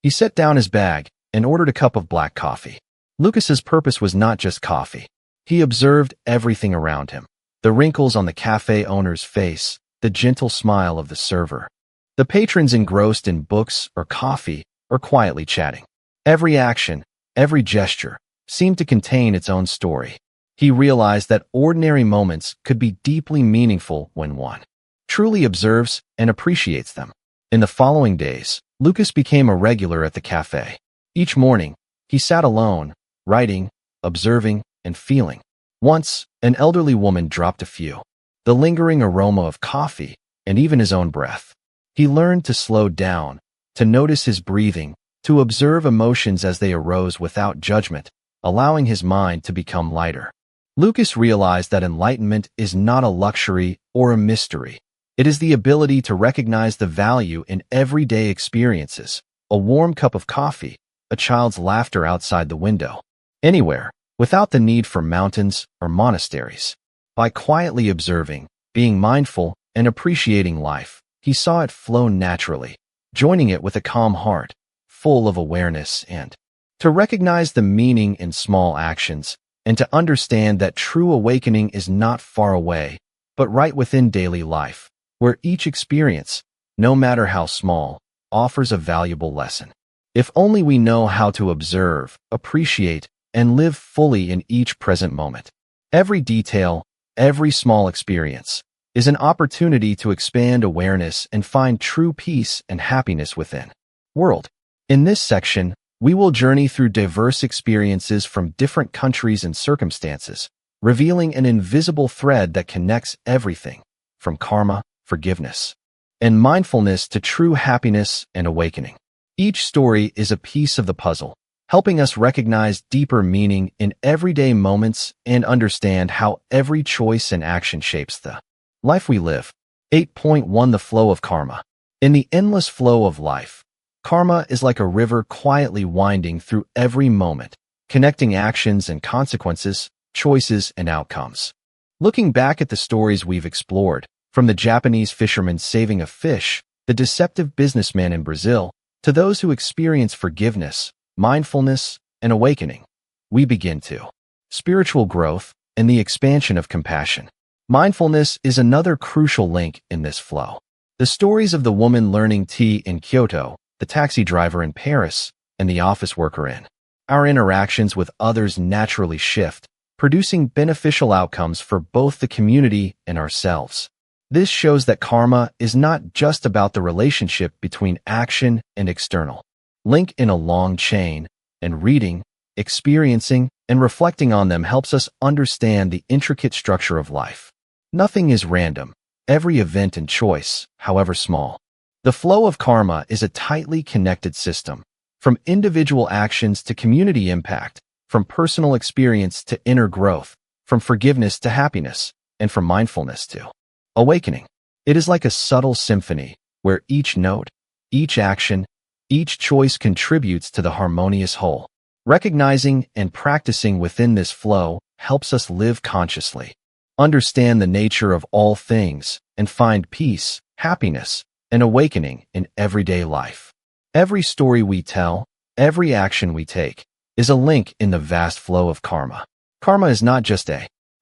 he set down his bag and ordered a cup of black coffee. Lucas's purpose was not just coffee. He observed everything around him. The wrinkles on the cafe owner's face, the gentle smile of the server. The patrons engrossed in books or coffee or quietly chatting. Every action, every gesture, seemed to contain its own story. He realized that ordinary moments could be deeply meaningful when one truly observes and appreciates them. In the following days, Lucas became a regular at the cafe. Each morning, he sat alone, writing, observing, and feeling. Once, an elderly woman dropped a few. The lingering aroma of coffee, and even his own breath. He learned to slow down, to notice his breathing, to observe emotions as they arose without judgment, allowing his mind to become lighter. Lucas realized that enlightenment is not a luxury or a mystery. It is the ability to recognize the value in everyday experiences, a warm cup of coffee, a child's laughter outside the window, anywhere, without the need for mountains or monasteries. By quietly observing, being mindful, and appreciating life, he saw it flow naturally, joining it with a calm heart, full of awareness and to recognize the meaning in small actions, and to understand that true awakening is not far away, but right within daily life, where each experience, no matter how small, offers a valuable lesson. If only we know how to observe, appreciate, and live fully in each present moment. Every detail, every small experience, is an opportunity to expand awareness and find true peace and happiness within. World. In this section, we will journey through diverse experiences from different countries and circumstances, revealing an invisible thread that connects everything, from karma, forgiveness, and mindfulness to true happiness and awakening. Each story is a piece of the puzzle, helping us recognize deeper meaning in everyday moments and understand how every choice and action shapes the life we live. 8.1 The flow of karma. In the endless flow of life, karma is like a river quietly winding through every moment, connecting actions and consequences, choices and outcomes. Looking back at the stories we've explored, from the Japanese fisherman saving a fish, the deceptive businessman in Brazil, to those who experience forgiveness, mindfulness, and awakening, we begin to spiritual growth and the expansion of compassion. Mindfulness is another crucial link in this flow. The stories of the woman learning tea in Kyoto, the taxi driver in Paris, and the office worker in our interactions with others naturally shift, producing beneficial outcomes for both the community and ourselves. This shows that karma is not just about the relationship between action and external link in a long chain, and reading, experiencing, and reflecting on them helps us understand the intricate structure of life. Nothing is random. Every event and choice, however small. The flow of karma is a tightly connected system, from individual actions to community impact, from personal experience to inner growth, from forgiveness to happiness, and from mindfulness to awakening. It is like a subtle symphony, where each note, each action, each choice contributes to the harmonious whole. Recognizing and practicing within this flow helps us live consciously, understand the nature of all things, and find peace, happiness, and awakening in everyday life. Every story we tell, every action we take, is a link in the vast flow of karma. Karma is not just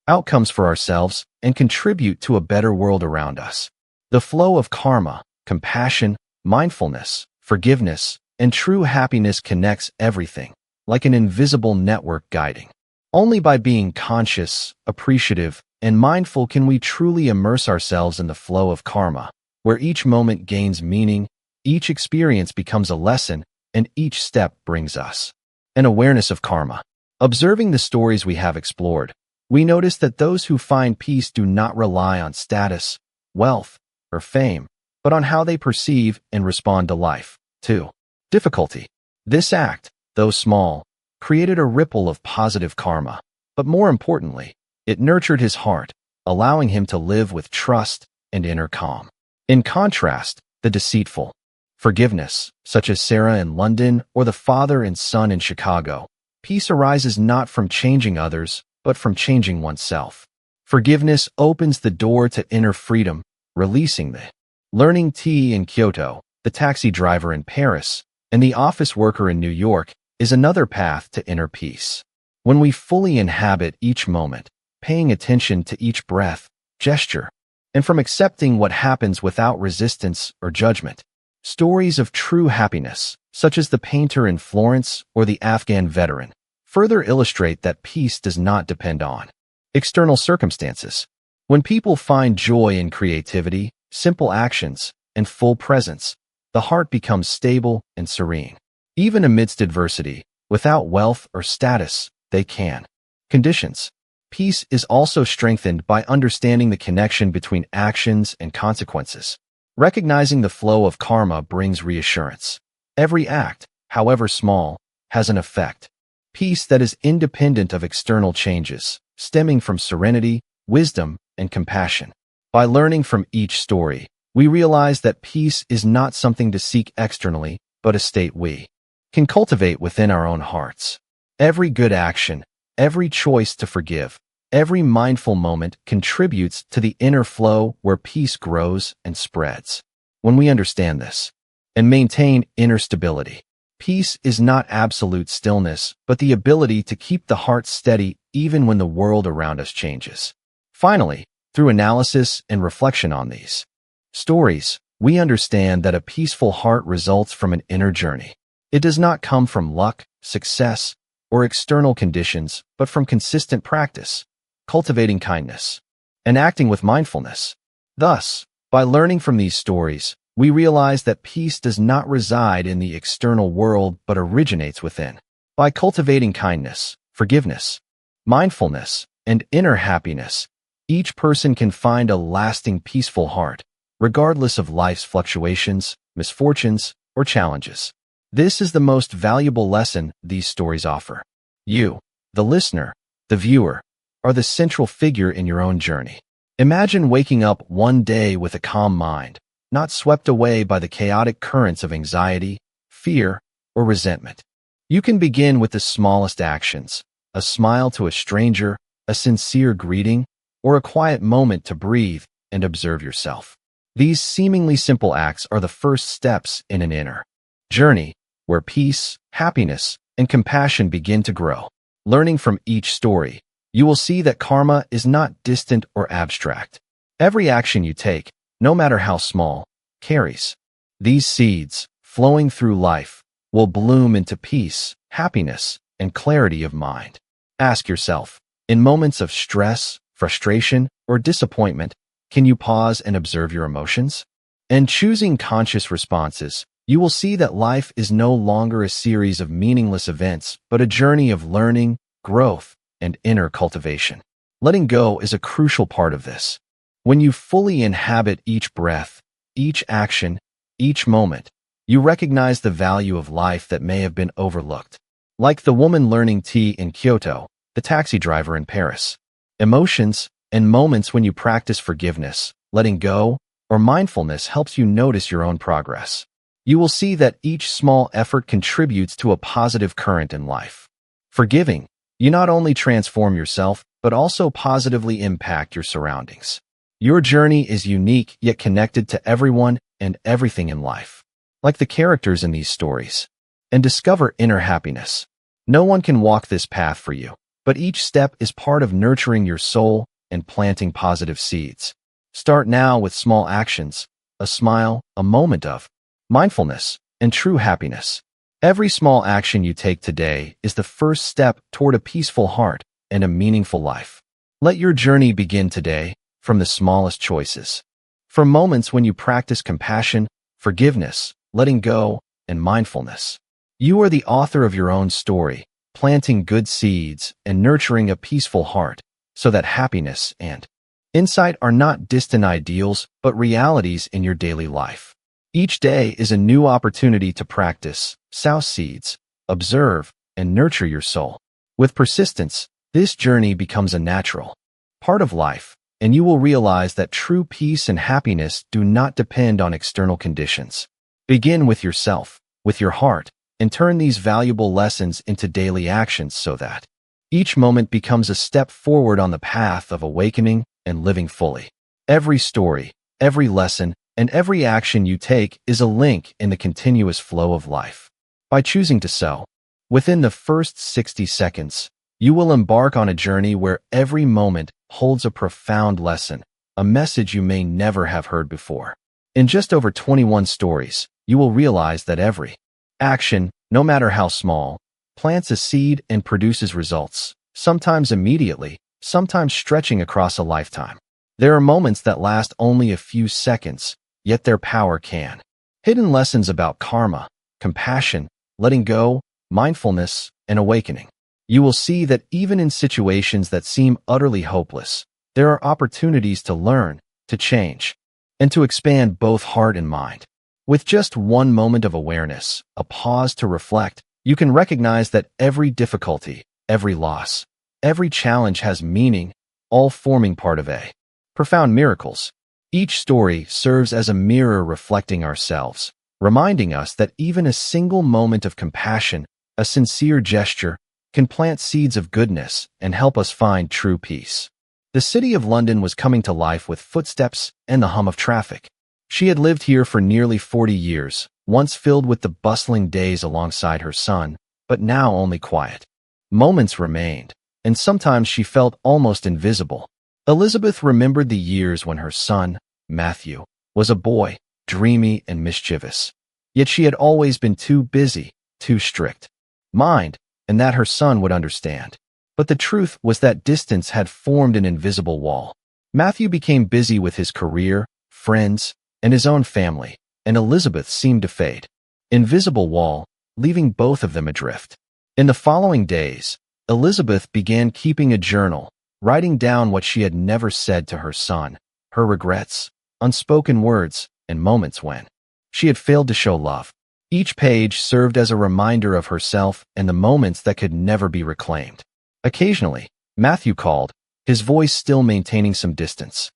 outcomes for ourselves and contribute to a better world around us. The flow of karma, compassion, mindfulness, forgiveness, and true happiness connects everything, like an invisible network guiding. Only by being conscious, appreciative, and mindful can we truly immerse ourselves in the flow of karma, where each moment gains meaning, each experience becomes a lesson, and each step brings us an awareness of karma. Observing the stories we have explored, we notice that those who find peace do not rely on status, wealth, or fame, but on how they perceive and respond to life. 2. Difficulty. This act, though small, created a ripple of positive karma, but more importantly, it nurtured his heart, allowing him to live with trust and inner calm. In contrast, the deceitful forgiveness, such as Sarah in London or the father and son in Chicago, Peace arises not from changing others, but from changing oneself. Forgiveness opens the door to inner freedom, releasing the learning tea in Kyoto, the taxi driver in Paris, and the office worker in New York is another path to inner peace. When we fully inhabit each moment, paying attention to each breath, gesture, and from accepting what happens without resistance or judgment. Stories of true happiness, such as the painter in Florence or the Afghan veteran, further illustrate that peace does not depend on external circumstances. When people find joy in creativity, simple actions, and full presence, the heart becomes stable and serene. Even amidst adversity, without wealth or status, they can. Conditions. Peace is also strengthened by understanding the connection between actions and consequences. Recognizing the flow of karma brings reassurance. Every act, however small, has an effect. Peace that is independent of external changes, stemming from serenity, wisdom, and compassion. By learning from each story, we realize that peace is not something to seek externally, but a state we can cultivate within our own hearts. Every good action, every choice to forgive, every mindful moment contributes to the inner flow where peace grows and spreads. When we understand this and maintain inner stability, peace is not absolute stillness, but the ability to keep the heart steady even when the world around us changes. Finally, through analysis and reflection on these stories, we understand that a peaceful heart results from an inner journey. It does not come from luck, success, or external conditions, but from consistent practice, cultivating kindness, and acting with mindfulness. Thus, by learning from these stories, we realize that peace does not reside in the external world but originates within. By cultivating kindness, forgiveness, mindfulness, and inner happiness, each person can find a lasting peaceful heart, regardless of life's fluctuations, misfortunes, or challenges. This is the most valuable lesson these stories offer. You, the listener, the viewer, are the central figure in your own journey. Imagine waking up one day with a calm mind, not swept away by the chaotic currents of anxiety, fear, or resentment. You can begin with the smallest actions, a smile to a stranger, a sincere greeting, or a quiet moment to breathe and observe yourself. These seemingly simple acts are the first steps in an inner journey, where peace, happiness, and compassion begin to grow. Learning from each story, you will see that karma is not distant or abstract. Every action you take, no matter how small, carries these seeds, flowing through life, will bloom into peace, happiness, and clarity of mind. Ask yourself, in moments of stress, frustration, or disappointment, can you pause and observe your emotions? And choosing conscious responses, you will see that life is no longer a series of meaningless events, but a journey of learning, growth, and inner cultivation. Letting go is a crucial part of this. When you fully inhabit each breath, each action, each moment, you recognize the value of life that may have been overlooked. Like the woman learning tea in Kyoto, the taxi driver in Paris. Emotions and moments when you practice forgiveness, letting go, or mindfulness helps you notice your own progress. You will see that each small effort contributes to a positive current in life. Forgiving, you not only transform yourself, but also positively impact your surroundings. Your journey is unique yet connected to everyone and everything in life. Like the characters in these stories. And discover inner happiness. No one can walk this path for you, but each step is part of nurturing your soul and planting positive seeds. Start now with small actions, a smile, a moment of mindfulness, and true happiness. Every small action you take today is the first step toward a peaceful heart and a meaningful life. Let your journey begin today, from the smallest choices. From moments when you practice compassion, forgiveness, letting go, and mindfulness. You are the author of your own story, planting good seeds and nurturing a peaceful heart, so that happiness and insight are not distant ideals, but realities in your daily life. Each day is a new opportunity to practice, sow seeds, observe, and nurture your soul. With persistence, this journey becomes a natural part of life, and you will realize that true peace and happiness do not depend on external conditions. Begin with yourself, with your heart, and turn these valuable lessons into daily actions so that each moment becomes a step forward on the path of awakening and living fully. Every story, every lesson, and every action you take is a link in the continuous flow of life. By choosing to sow, within the first 60 seconds, you will embark on a journey where every moment holds a profound lesson, a message you may never have heard before. In just over 21 stories, you will realize that every action, no matter how small, plants a seed and produces results, sometimes immediately, sometimes stretching across a lifetime. There are moments that last only a few seconds, yet their power can. Hidden lessons about karma, compassion, letting go, mindfulness, and awakening. You will see that even in situations that seem utterly hopeless, there are opportunities to learn, to change, and to expand both heart and mind. With just one moment of awareness, a pause to reflect, you can recognize that every difficulty, every loss, every challenge has meaning, all forming part of a profound miracles. Each story serves as a mirror reflecting ourselves, reminding us that even a single moment of compassion, a sincere gesture, can plant seeds of goodness and help us find true peace. The city of London was coming to life with footsteps and the hum of traffic. She had lived here for nearly 40 years, once filled with the bustling days alongside her son, but now only quiet. Moments remained, and sometimes she felt almost invisible. Elizabeth remembered the years when her son, Matthew, was a boy, dreamy and mischievous. Yet she had always been too busy, too strict. Mind, and that her son would understand. But the truth was that distance had formed an invisible wall. Matthew became busy with his career, friends, and his own family, and Elizabeth seemed to fade. Invisible wall, leaving both of them adrift. In the following days, Elizabeth began keeping a journal, writing down what she had never said to her son, her regrets, unspoken words, and moments when she had failed to show love. Each page served as a reminder of herself and the moments that could never be reclaimed. Occasionally, Matthew called, his voice still maintaining some distance.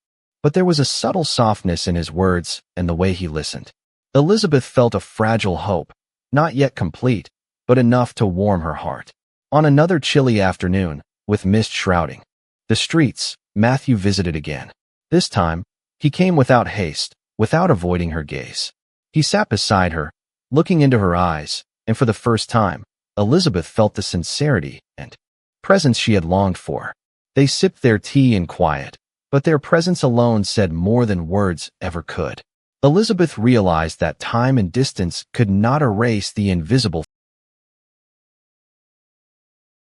But there was a subtle softness in his words and the way he listened. Elizabeth felt a fragile hope, not yet complete, but enough to warm her heart. On another chilly afternoon, with mist shrouding the streets, Matthew visited again. This time, he came without haste, without avoiding her gaze. He sat beside her, looking into her eyes, and for the first time, Elizabeth felt the sincerity and presence she had longed for. They sipped their tea in quiet, but their presence alone said more than words ever could. Elizabeth realized that time and distance could not erase the invisible